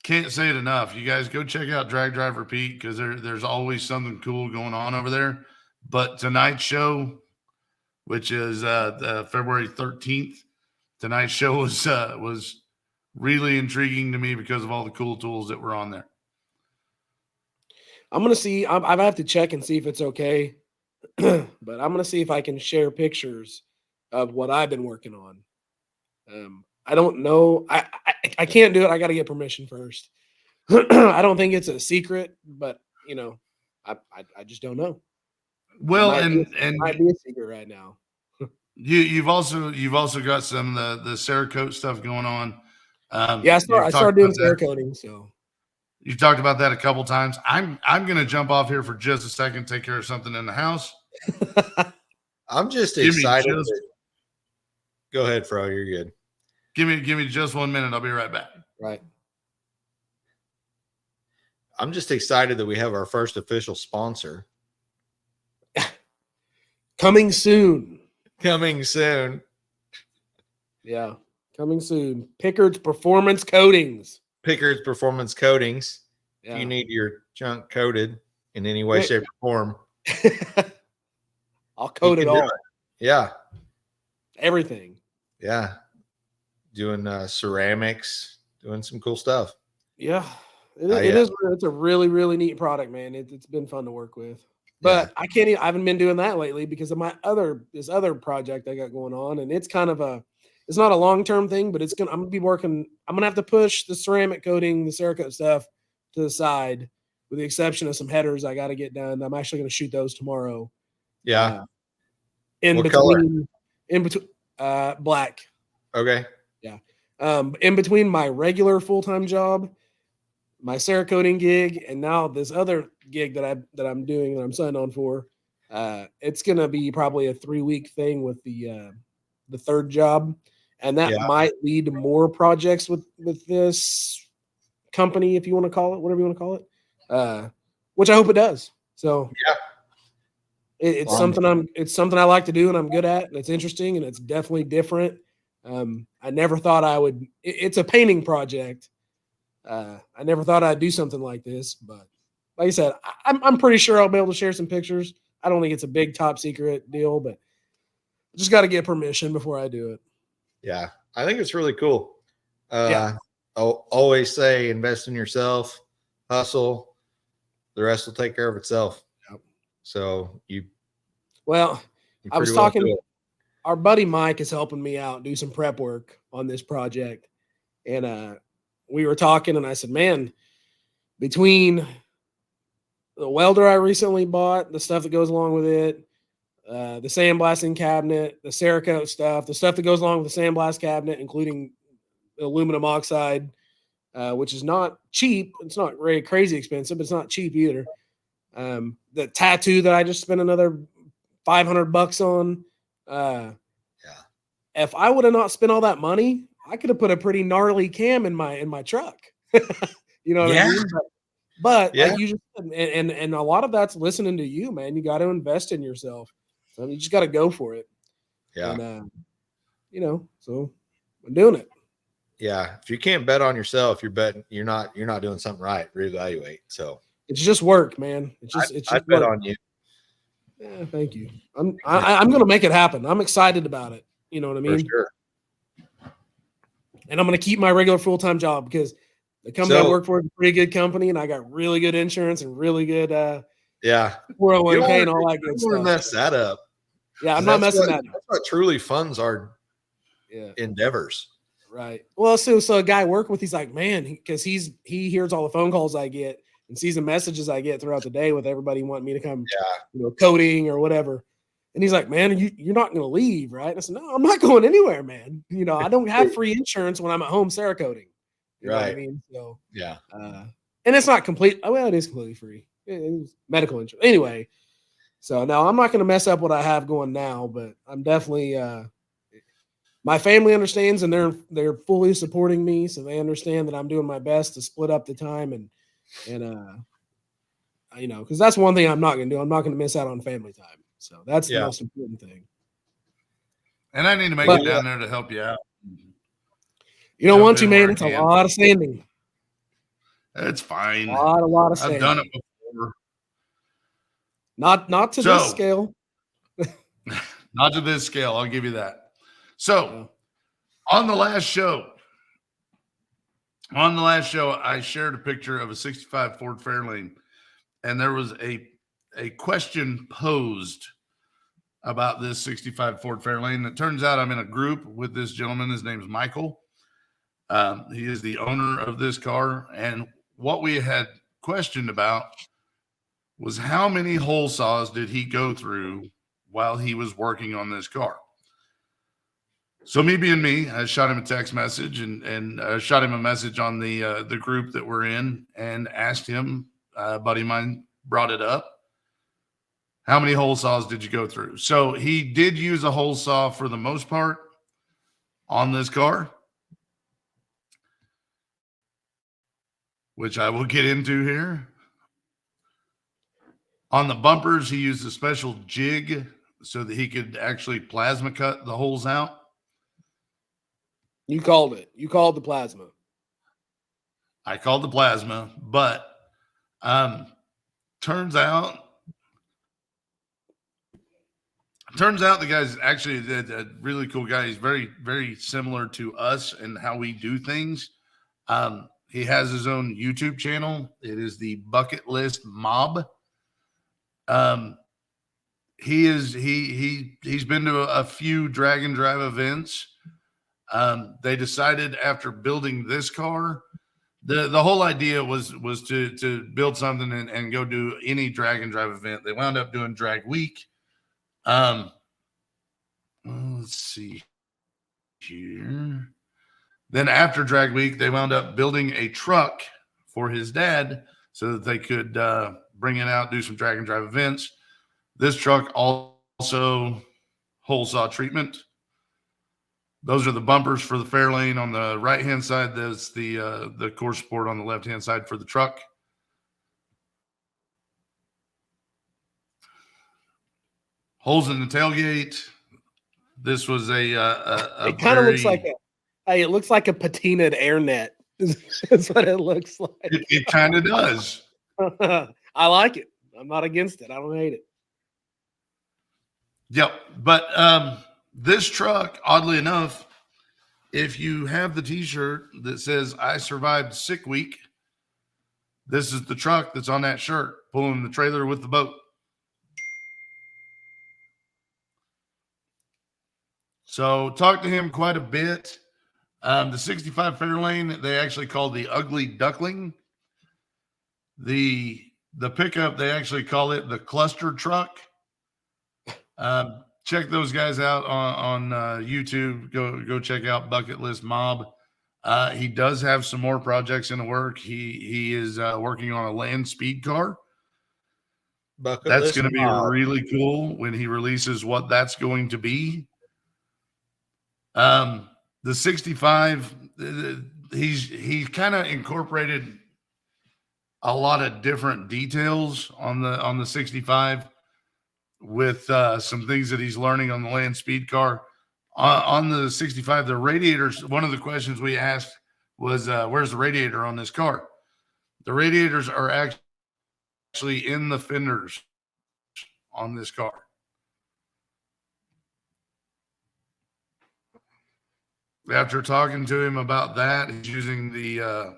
Can't say it enough. You guys go check out Drag Drive Repeat because there's always something cool going on over there. But tonight's show, which is February 13th, tonight's show was really intriguing to me because of all the cool tools that were on there. I'm going to see. I have to check and see if it's okay. But I'm going to see if I can share pictures of what I've been working on. I don't know. I can't do it. I got to get permission first. I don't think it's a secret, but you know, I just don't know. Well, it might be a secret right now. You've also got some of the Cerakote stuff going on. I started doing Cerakoting. So you talked about that a couple times. I'm going to jump off here for just a second, take care of something in the house. I'm just excited. Go ahead, Fro. You're good. Give me just 1 minute. I'll be right back. Right. I'm just excited that we have our first official sponsor. Coming soon. Yeah. Coming soon. Pickard's Performance Coatings. Yeah. If you need your junk coated in any way, shape, or form. I'll coat it all. Yeah. Everything. Yeah. Doing ceramics, doing some cool stuff. Yeah. It is. It's a really, really neat product, man. It's been fun to work with. But I haven't been doing that lately because of this other project I got going on. And it's kind of it's not a long-term thing, but I'm going to be working. I'm going to have to push the ceramic coating, the Cerakote stuff to the side with the exception of some headers I got to get done. I'm actually going to shoot those tomorrow. Yeah. In What between, black. Okay. Yeah. In between my regular full-time job, my Cerakoting gig, and now this other gig that I'm doing that I'm signed on for, it's gonna be probably a 3-week thing with the third job, and that might lead to more projects with this company, if you want to call it, whatever you want to call it, which I hope it does. So yeah, it's something I like to do and I'm good at, and it's interesting and it's definitely different. I never thought I would. It's a painting project. I never thought I'd do something like this, but like I said, I'm pretty sure I'll be able to share some pictures. I don't think it's a big top secret deal, but I just got to get permission before I do it. Yeah, I think it's really cool. I'll always say invest in yourself, hustle. The rest will take care of itself. Yep. So I was talking. Our buddy Mike is helping me out do some prep work on this project, and we were talking, and I said, "Man, between the welder I recently bought, the stuff that goes along with it, the sandblasting cabinet, the Cerakote stuff, the stuff that goes along with the sandblast cabinet, including aluminum oxide, which is not cheap. It's not very crazy expensive, but it's not cheap either. The tattoo that I just spent another $500 on. If I would have not spent all that money, I could have put a pretty gnarly cam in my truck. You know what I mean? But like you just and a lot of that's listening to you, man. You got to invest in yourself. So you just got to go for it. Yeah. And so I'm doing it. Yeah. If you can't bet on yourself, you're not doing something right. Reevaluate. So it's just work, man. It's just I bet on you. Yeah, thank you. I'm gonna make it happen. I'm excited about it. You know what I mean? For sure. And I'm gonna keep my regular full-time job because the company I work for is a pretty good company, and I got really good insurance and really good 401k and all that good stuff. Don't mess that up. Yeah, I'm not messing that up. That's what truly funds our endeavors. Right. Well, so a guy I work with, he's like, man, because he hears all the phone calls I get and sees the messages I get throughout the day with everybody wanting me to come, coding or whatever. And he's like, man, you're not going to leave, right? And I said, no, I'm not going anywhere, man. I don't have free insurance when I'm at home Cerakoting. You know what I mean? So and it's not complete. Well, it is completely free. It's medical insurance anyway. So no, I'm not going to mess up what I have going now, but I'm definitely. My family understands, and they're fully supporting me, so they understand that I'm doing my best to split up the time and because that's one thing I'm not going to do. I'm not going to miss out on family time. So that's the most important thing. And I need to make it down there to help you out. You don't want to, man. It's a lot of sanding. It's fine. A lot of sanding. I've done it before. Not to this scale. Not to this scale. I'll give you that. So, on the last show, I shared a picture of a 65 Ford Fairlane, and there was a question posed about this 65 Ford Fairlane. It turns out I'm in a group with this gentleman. His name's Michael. He is the owner of this car, and what we had questioned about was how many hole saws did he go through while he was working on this car. So me being me, I shot him a text message and shot him a message on the group that we're in and asked him, a buddy of mine brought it up, how many hole saws did you go through? So he did use a hole saw for the most part on this car, which I will get into here. On the bumpers, he used a special jig so that he could actually plasma cut the holes out. You called it. You called the plasma. I called the plasma, but turns out the guy's actually a really cool guy. He's very, very similar to us and how we do things. He has his own YouTube channel. It is the Bucketlist Mob. He's been to a few drag and drive events. They decided after building this car The whole idea was to build something and go do any drag and drive event. They wound up doing Drag Week. Let's see here. Then after Drag Week, they wound up building a truck for his dad so that they could bring it out, do some drag and drive events. This truck also hole saw treatment. Those are the bumpers for the Fairlane on the right-hand side. There's the core support on the left-hand side for the truck. Holes in the tailgate. This was it kind of looks like it looks like a patinaed air net. That's what it looks like. It kind of does. I like it. I'm not against it. I don't hate it. Yep. But this truck, oddly enough, if you have the t-shirt that says I survived sick week, this is the truck that's on that shirt pulling the trailer with the boat. So talked to him quite a bit. The 65 Fairlane, they actually call the Ugly Duckling. The pickup, they actually call it the Cluster Truck. Check those guys out on YouTube. Go check out Bucketlist Mob. He does have some more projects in the work. He is working on a land speed car. That's going to be really cool when he releases what that's going to be. The 65, he's kind of incorporated a lot of different details on the 65 with some things that he's learning on the land speed car. On the 65, the radiators, one of the questions we asked was, where's the radiator on this car? The radiators are actually in the fenders on this car. After talking to him about that, he's using the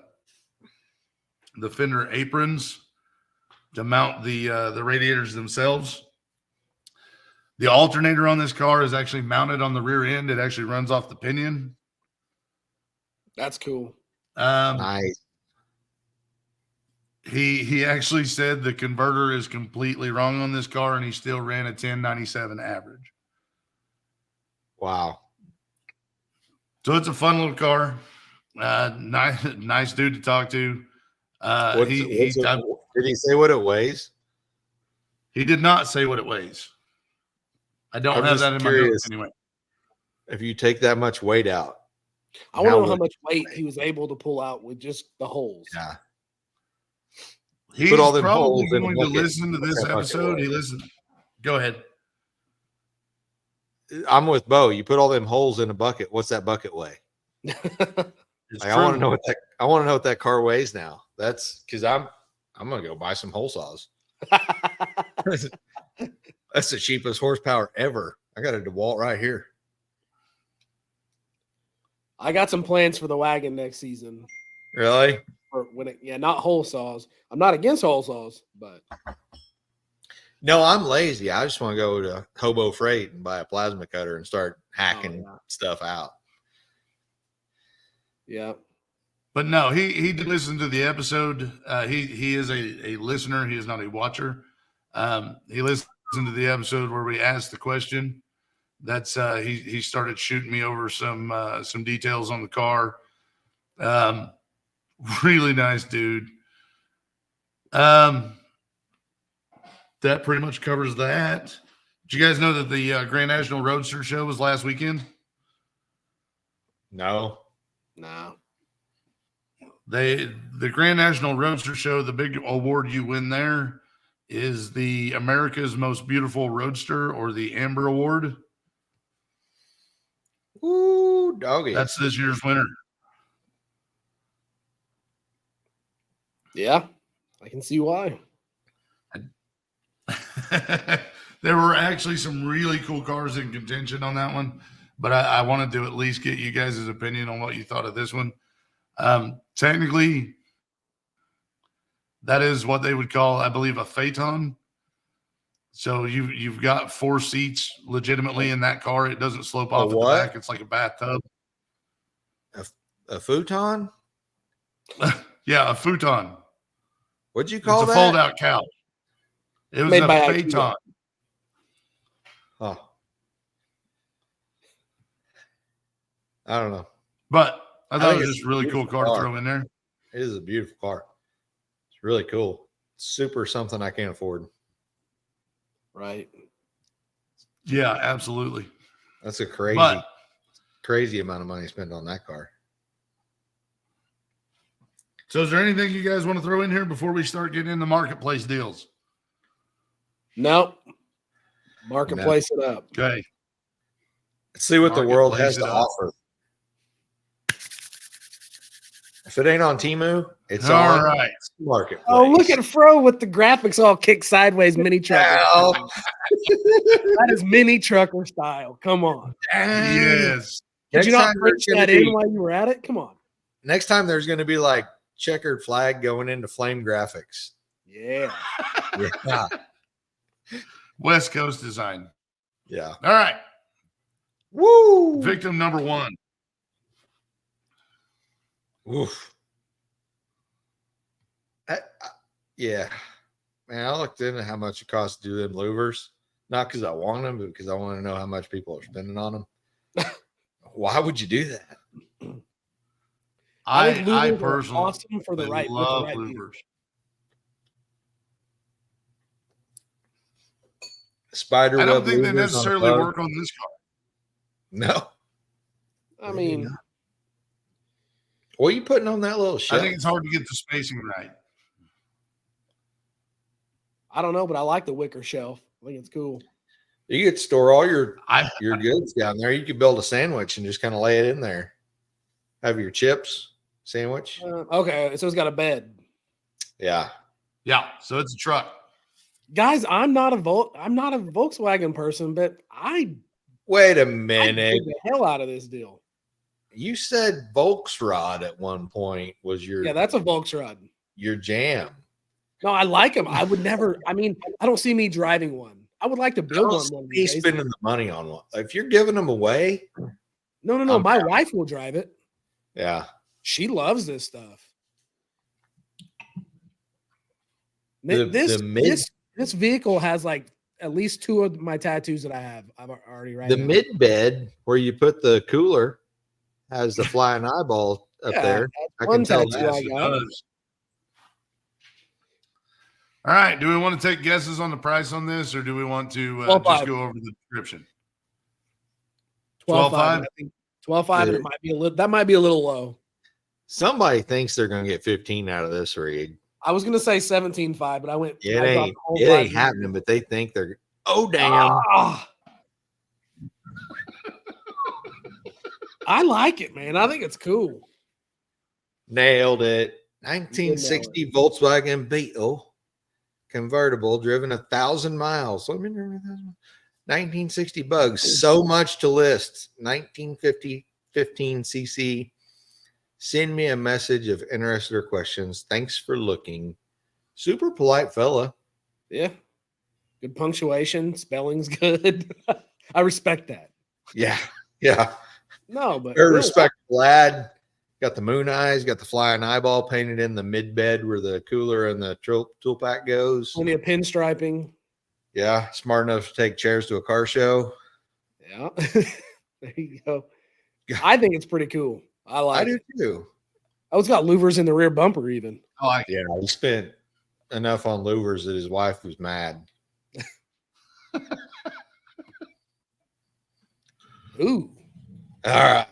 fender aprons to mount the radiators themselves. The alternator on this car is actually mounted on the rear end. It actually runs off the pinion. That's cool. Nice. He actually said the converter is completely wrong on this car, and he still ran a 1097 average. Wow. So it's a fun little car. Nice dude to talk to. Did he say what it weighs? He did not say what it weighs. I don't have that in my notes anyway. If you take that much weight out, I want to know how much weight he was able to pull out with just the holes. Yeah. He's put all them probably holes in going to listen to this episode. He listened. Go ahead. I'm with Bo. You put all them holes in a bucket. What's that bucket weigh? I want to know what that car weighs now. That's because I'm gonna go buy some hole saws. That's the cheapest horsepower ever. I got a DeWalt right here. I got some plans for the wagon next season. Really? Or not hole saws. I'm not against hole saws, but no, I'm lazy. I just want to go to Hobo Freight and buy a plasma cutter and start hacking stuff out. Yeah. But no, he did listen to the episode. He is a listener. He is not a watcher. He listened to the episode where we asked the question. That's he started shooting me over some details on the car. Really nice dude. That pretty much covers that. Did you guys know that the Grand National Roadster show was last weekend? No. The Grand National Roadster show, the big award you win there is the America's Most Beautiful Roadster, or the Amber Award. Ooh, doggy. That's this year's winner. Yeah, I can see why. There were actually some really cool cars in contention on that one, but I wanted to at least get you guys' opinion on what you thought of this one. Technically, that is what they would call, I believe, a phaeton. So you've got 4 seats legitimately in that car. It doesn't slope off at the back. It's like a bathtub. A futon? Yeah, a futon. What'd you It's call a that? fold-out couch. It was Made a by phaeton. Oh, I don't know. But I I thought think it was it's just a really cool beautiful car to car. throw in there. It is a beautiful car. It's really cool. Super something I can't afford. Right. Yeah, absolutely. That's a crazy, But crazy amount of money spent on that car. so is there anything you guys want to throw in here before we start getting into marketplace deals? Nope. Marketplace it up. Okay. Let's see what the world has Marketplace to it up. offer. If it ain't on Temu, it's All on right. Marketplace. Oh, look at Fro with the graphics all kicked sideways, mini trucker. Well, That is mini trucker style. Come on. Yes. Did Next you not time print there's gonna that in be- while you were at it? Come on. Next time there's going to be like checkered flag going into flame graphics. Yeah. Yeah. West Coast design. Yeah. All right. Woo. Victim number one. Oof. Yeah. Man, I looked into how much it costs to do them louvers. Not because I want them, but because I want to know how much people are spending on them. Why would you do that? I think I louvers are personally awesome for the right with the love right view. louvers. Spider I don't web think they louvers on a necessarily bug? work on this car. No. I mean, What are you putting on that little I shelf? think it's hard to get the spacing right. I don't know, but I like the wicker shelf. I think it's cool. You could store all your I goods down there. You could build a sandwich and just kind of lay it in there. Have your chips sandwich. Okay, so it's got a bed. Yeah. yeah. So it's a truck. Guys, I'm not a Volkswagen person, but I Wait a I minute. dig the hell out of this deal. You said Volksrad at one point was Yeah, that's a Volkswagen. your jam. No, I like them. I would never. I mean, I don't see me driving one. I would like to I build don't one of see these days. spending the money on one. If you're giving them away, No. I'm My wife will drive it. yeah. She loves this stuff. The This vehicle has like at least 2 of my tattoos that I have. I've already right. The now. mid bed where you put the cooler has the flying eyeball up Yeah, there. that's I one can tell tattoo that. I Yes, it got. does. All right. Do we want to take guesses on the price on this, or do we want to just 12.5. go over the description? 12.5. 12.5? I think 12.5. And it might be a little. That might be a little low. Somebody thinks they're going to get 15 out of this rig. I was gonna say 17.5, but I went. It I dropped ain't. the whole It ain't 5. happening. But they think they're. Oh damn! Ah. I like it, man. I think it's cool. Nailed it. 1960 Volkswagen Beetle convertible driven 1,000 miles. Let me remember 1960 bugs. So much to list. 1950 15cc. Send me a message of interest or questions. Thanks for looking. Super polite fella. Yeah. Good punctuation. Spelling's good. I respect that. Yeah. Yeah. No, but Very really, respectful lad. Got the moon eyes, got the flying eyeball painted in the mid bed where the cooler and the tool pack goes. plenty of pinstriping. Yeah. Smart enough to take chairs to a car show. Yeah. There you go. I think it's pretty cool. I like I do it. too. Oh, it's got louvers in the rear bumper even. I like it. Yeah. He spent enough on louvers that his wife was mad. Ooh, All right.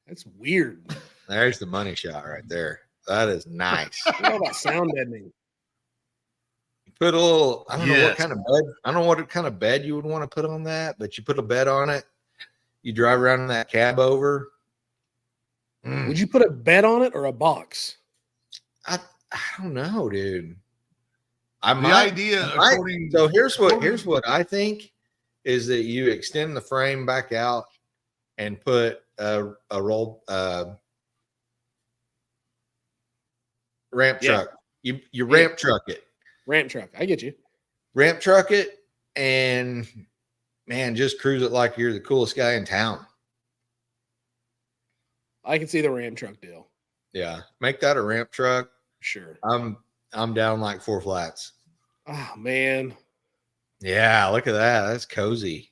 that's weird. There's the money shot right there. That is nice. Look at all that sound deadening. Put a little, I don't know what Yes. kind of bed. I don't know what kind of bed you would want to put on that, but you put a bed on it. You drive around in that cab over. Would you put a bed on it or a box? I don't know, dude. I The might. idea, I might. according So here's what I think is that you extend the frame back out and put a roll ramp Yeah. truck. You ramp truck it. Ramp truck. I get you. Ramp truck it and man, just cruise it like you're the coolest guy in town. I can see the Ram truck deal. Yeah. Make that a ramp truck. Sure. I'm down like 4 flats. Oh man, Yeah, look at that. That's cozy.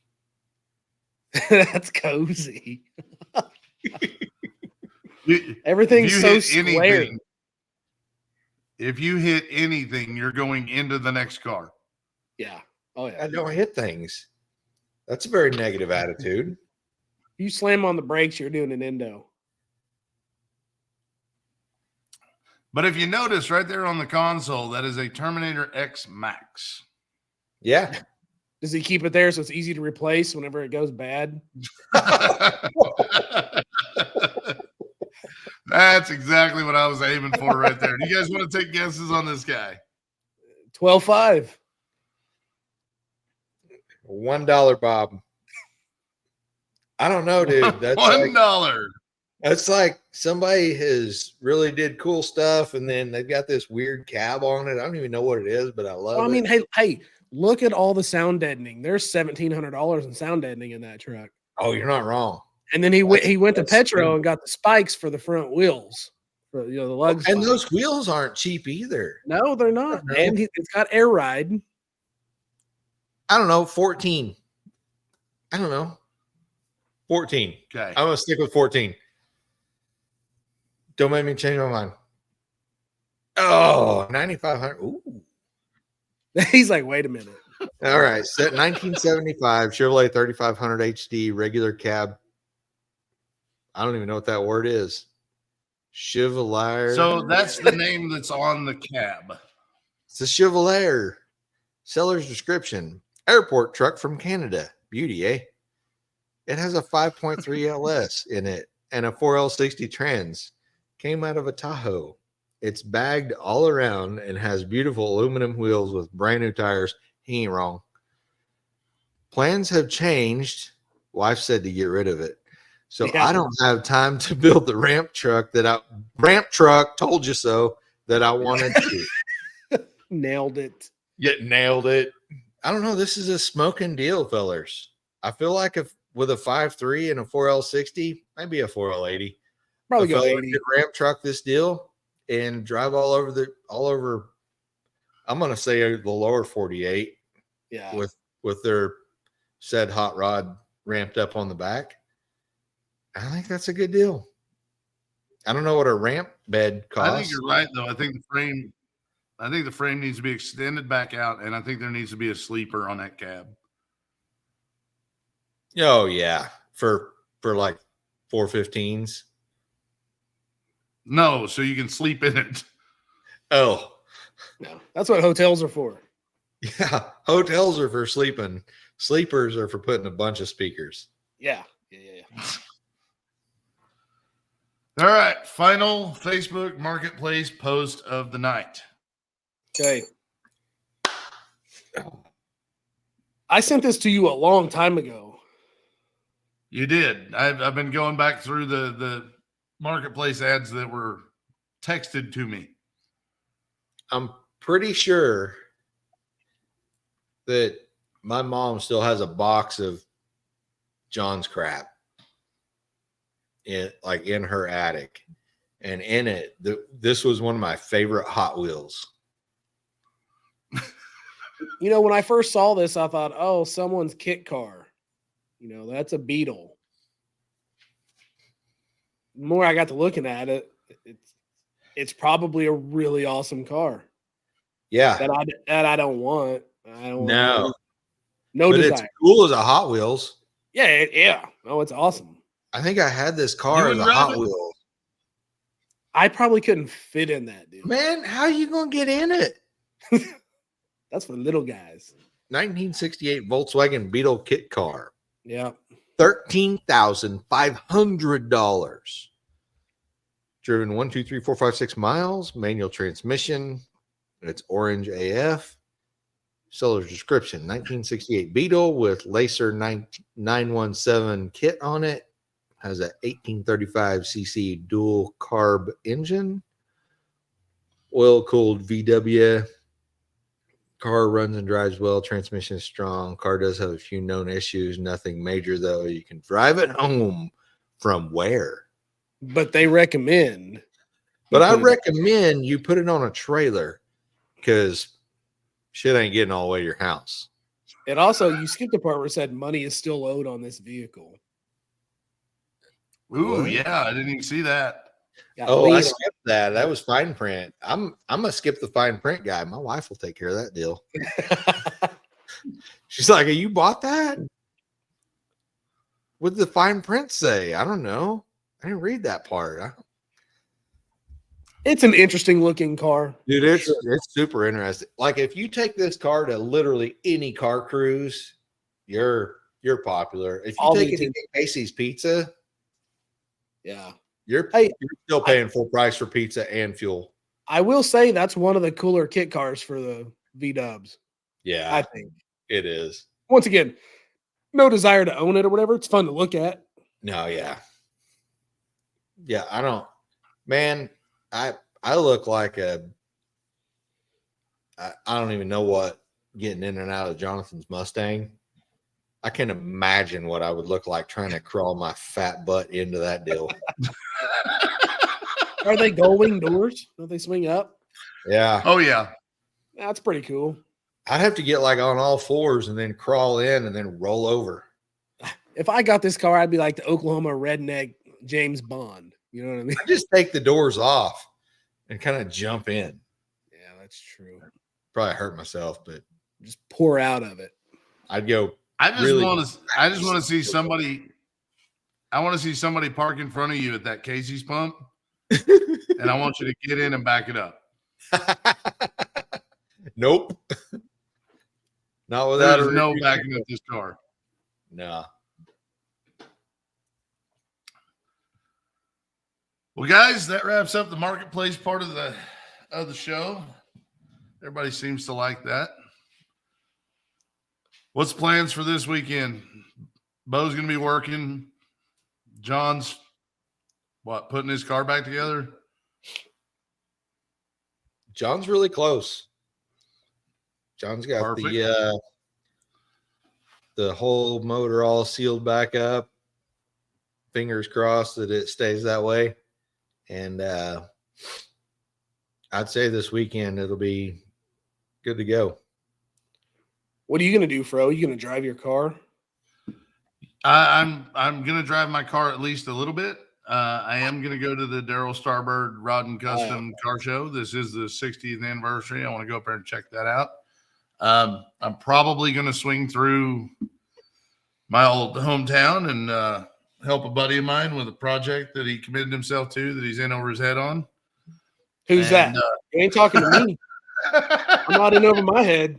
that's cozy. If Everything's you so hit square. anything, if you hit anything, you're going into the next car. Yeah. Oh yeah. I don't hit things. That's a very negative attitude. You slam on the brakes, you're doing an endo. But if you notice right there on the console, that is a Terminator X Max. Yeah. Does he keep it there so it's easy to replace whenever it goes bad? That's exactly what I was aiming for right there. Do you guys want to take guesses on this guy? 12.5. $1, Bob. I don't know, dude. That's $1. That's like somebody has really did cool stuff, and then they've got this weird cab on it. I don't even know what it is, but I love Well, I mean, it. hey, look at all the sound deadeaning. There's $1,700 in sound deadening in that truck. Oh, you're not wrong. And then he went to that's Petro good. and got the spikes for the front wheels, for the lug And spikes. those wheels aren't cheap either. No, they're not. No. And it's got air ride. I don't know, 14. I don't know. 14. Okay. I'm gonna stick with 14. Don't make me change my mind. Oh, 9,500. Ooh. He's like, wait a minute. All right. Set 1975 Chevrolet 3500 HD regular cab. I don't even know what that word is. Chevrolet. So that's the name that's on the cab. It's a Chevrolet. Seller's description. Airport truck from Canada. Beauty, eh? It has a 5.3 LS in it and a 4L60 trans. Came out of a Tahoe. It's bagged all around and has beautiful aluminum wheels with brand new tires. He ain't wrong. Plans have changed. Wife said to get rid of it. So Yeah. I don't have time to build the ramp truck told you so that I wanted to. Nailed it. Nailed it. I don't know. This is a smoking deal, fellers. I feel like if with a 5.3 and a 4L60, maybe a 4L80. Probably I go felt like 80. I could ramp truck this deal and drive all over. I'm gonna say the lower 48 Yeah. with their said hot rod ramped up on the back. I think that's a good deal. I don't know what a ramp bed costs. I think you're right, though. I think the frame needs to be extended back out, and I think there needs to be a sleeper on that cab. Oh yeah, for like 415s. No, so you can sleep in it. Oh No, that's what hotels are for. yeah, hotels are for sleeping. Sleepers are for putting a bunch of speakers. Yeah. All right, final Facebook Marketplace post of the night. Okay. I sent this to you a long time ago. You did. I've been going back through the Marketplace ads that were texted to me. I'm pretty sure that my mom still has a box of John's crap in her attic, and in it, this was one of my favorite Hot Wheels. When I first saw this, I thought, oh, someone's kit car. That's a Beetle. The more I got to looking at it, it's probably a really awesome car. Yeah, that I don't want. I don't no but desire. It's cool as a Hot Wheels. Yeah, yeah. Oh, it's awesome. I think I had this car as a Hot Wheel. I probably couldn't fit in that, dude. Man, how are you gonna get in it? That's for little guys. 1968 Volkswagen Beetle kit car. Yeah. $13,500. Driven 1, 2, 3, 4, 5, 6 miles. Manual transmission. It's orange AF. Seller's description: 1968 Beetle with Lacer 917 kit on it. Has a 1835cc dual carb engine. Oil cooled VW. Car runs and drives well. Transmission is strong. Car does have a few known issues. Nothing major, though. You can drive it home from where? But they recommend But I put it- recommend you put it on a trailer because shit ain't getting all the way to your house. And also, you skipped the part where it said money is still owed on this vehicle. Ooh, What? yeah, I didn't even see that. Got Oh, I lien skipped that. That was fine print. I'm gonna skip the fine print guy. My wife will take care of that deal. on- She's like, "Hey, you bought that? What did the fine print say?" I don't know. I didn't read that part. It's an interesting looking car. Dude, for it's sure. it's super interesting. Like if you take this car to literally any car cruise, you're popular. If you I'll take be it to too. Casey's Pizza, Yeah. you're Hey, still paying full price for pizza and fuel. I will say that's one of the cooler kit cars for the V Dubs. Yeah, I think. it is. Once again, no desire to own it or whatever. It's fun to look at. No, yeah. Yeah, I don't, man, I look like I don't even know what getting in and out of Jonathan's Mustang. I can imagine what I would look like trying to crawl my fat butt into that deal. Are they gull wing doors? Don't they swing up? Yeah. Oh, yeah. That's pretty cool. I'd have to get like on all fours and then crawl in and then roll over. If I got this car, I'd be like the Oklahoma redneck James Bond. You know what I mean? I just take the doors off and kind of jump in. Yeah, that's true. Probably hurt myself, but Just pour out of it. I'd go. I just Really? want to see somebody. I want to see somebody park in front of you at that Casey's pump, and I want you to get in and back it up. Nope. Not without There's a no review. backing up this car. No. Well, guys, that wraps up the marketplace part of the show. Everybody seems to like that. What's plans for this weekend? Bo's going to be working. John's putting his car back together? John's really close. John's got Perfect. the whole motor all sealed back up. Fingers crossed that it stays that way. And I'd say this weekend it'll be good to go. What are you going to do, Fro? Are you going to drive your car? I'm going to drive my car at least a little bit. I am going to go to the Darryl Starbird Rod and Custom Car Show. This is the 60th anniversary. I want to go up there and check that out. I'm probably going to swing through my old hometown and help a buddy of mine with a project that he committed himself to that he's in over his head on. Who's that? You ain't talking to me. I'm not in over my head.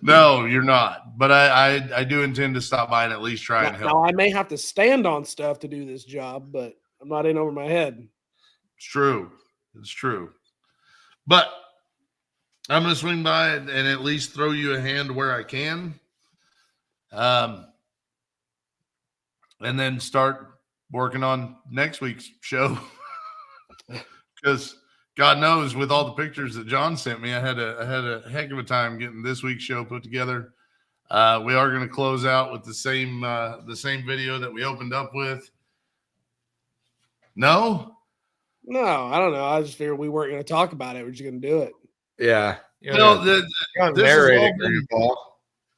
No, you're not. But I do intend to stop by and at least try and help. Now, I may have to stand on stuff to do this job, but I'm not in over my head. It's true. It's true. But I'm going to swing by and at least throw you a hand where I can. And then start working on next week's show. Because God knows, with all the pictures that John sent me, I had a heck of a time getting this week's show put together. We are going to close out with the same video that we opened up with. No, I don't know. I just figured we weren't going to talk about it. We're just going to do it. Yeah. no.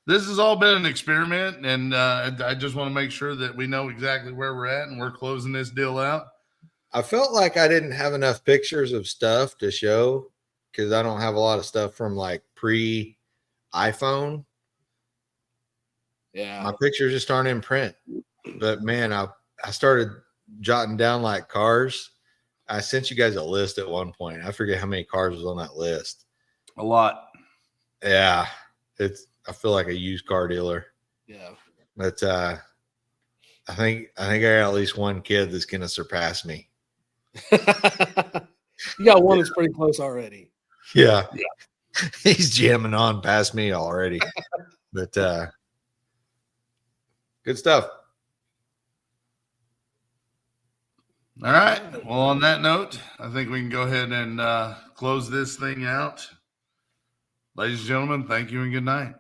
This has all been an experiment, and I just want to make sure that we know exactly where we're at, and we're closing this deal out. I felt like I didn't have enough pictures of stuff to show because I don't have a lot of stuff from like pre-iPhone. Yeah. My pictures just aren't in print. But man, I started jotting down like cars. I sent you guys a list at one point. I forget how many cars was on that list. A lot. Yeah. I feel like a used car dealer. Yeah. But I think I got at least one kid that's gonna surpass me. You got one that's pretty close already. Yeah. He's jamming on past me already. But good stuff. All right. Well, on that note, I think we can go ahead and close this thing out. Ladies and gentlemen, thank you and good night.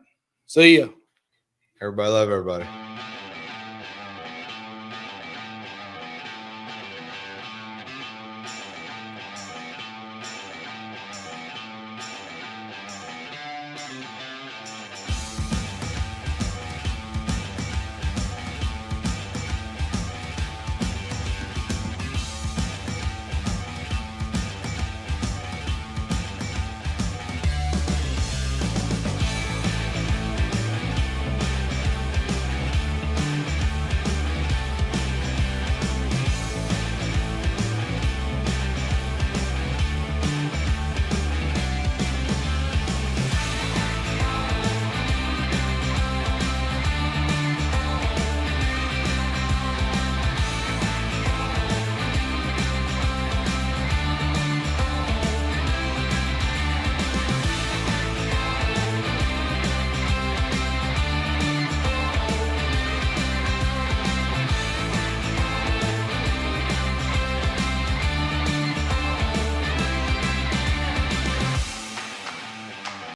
See ya. Everybody love everybody.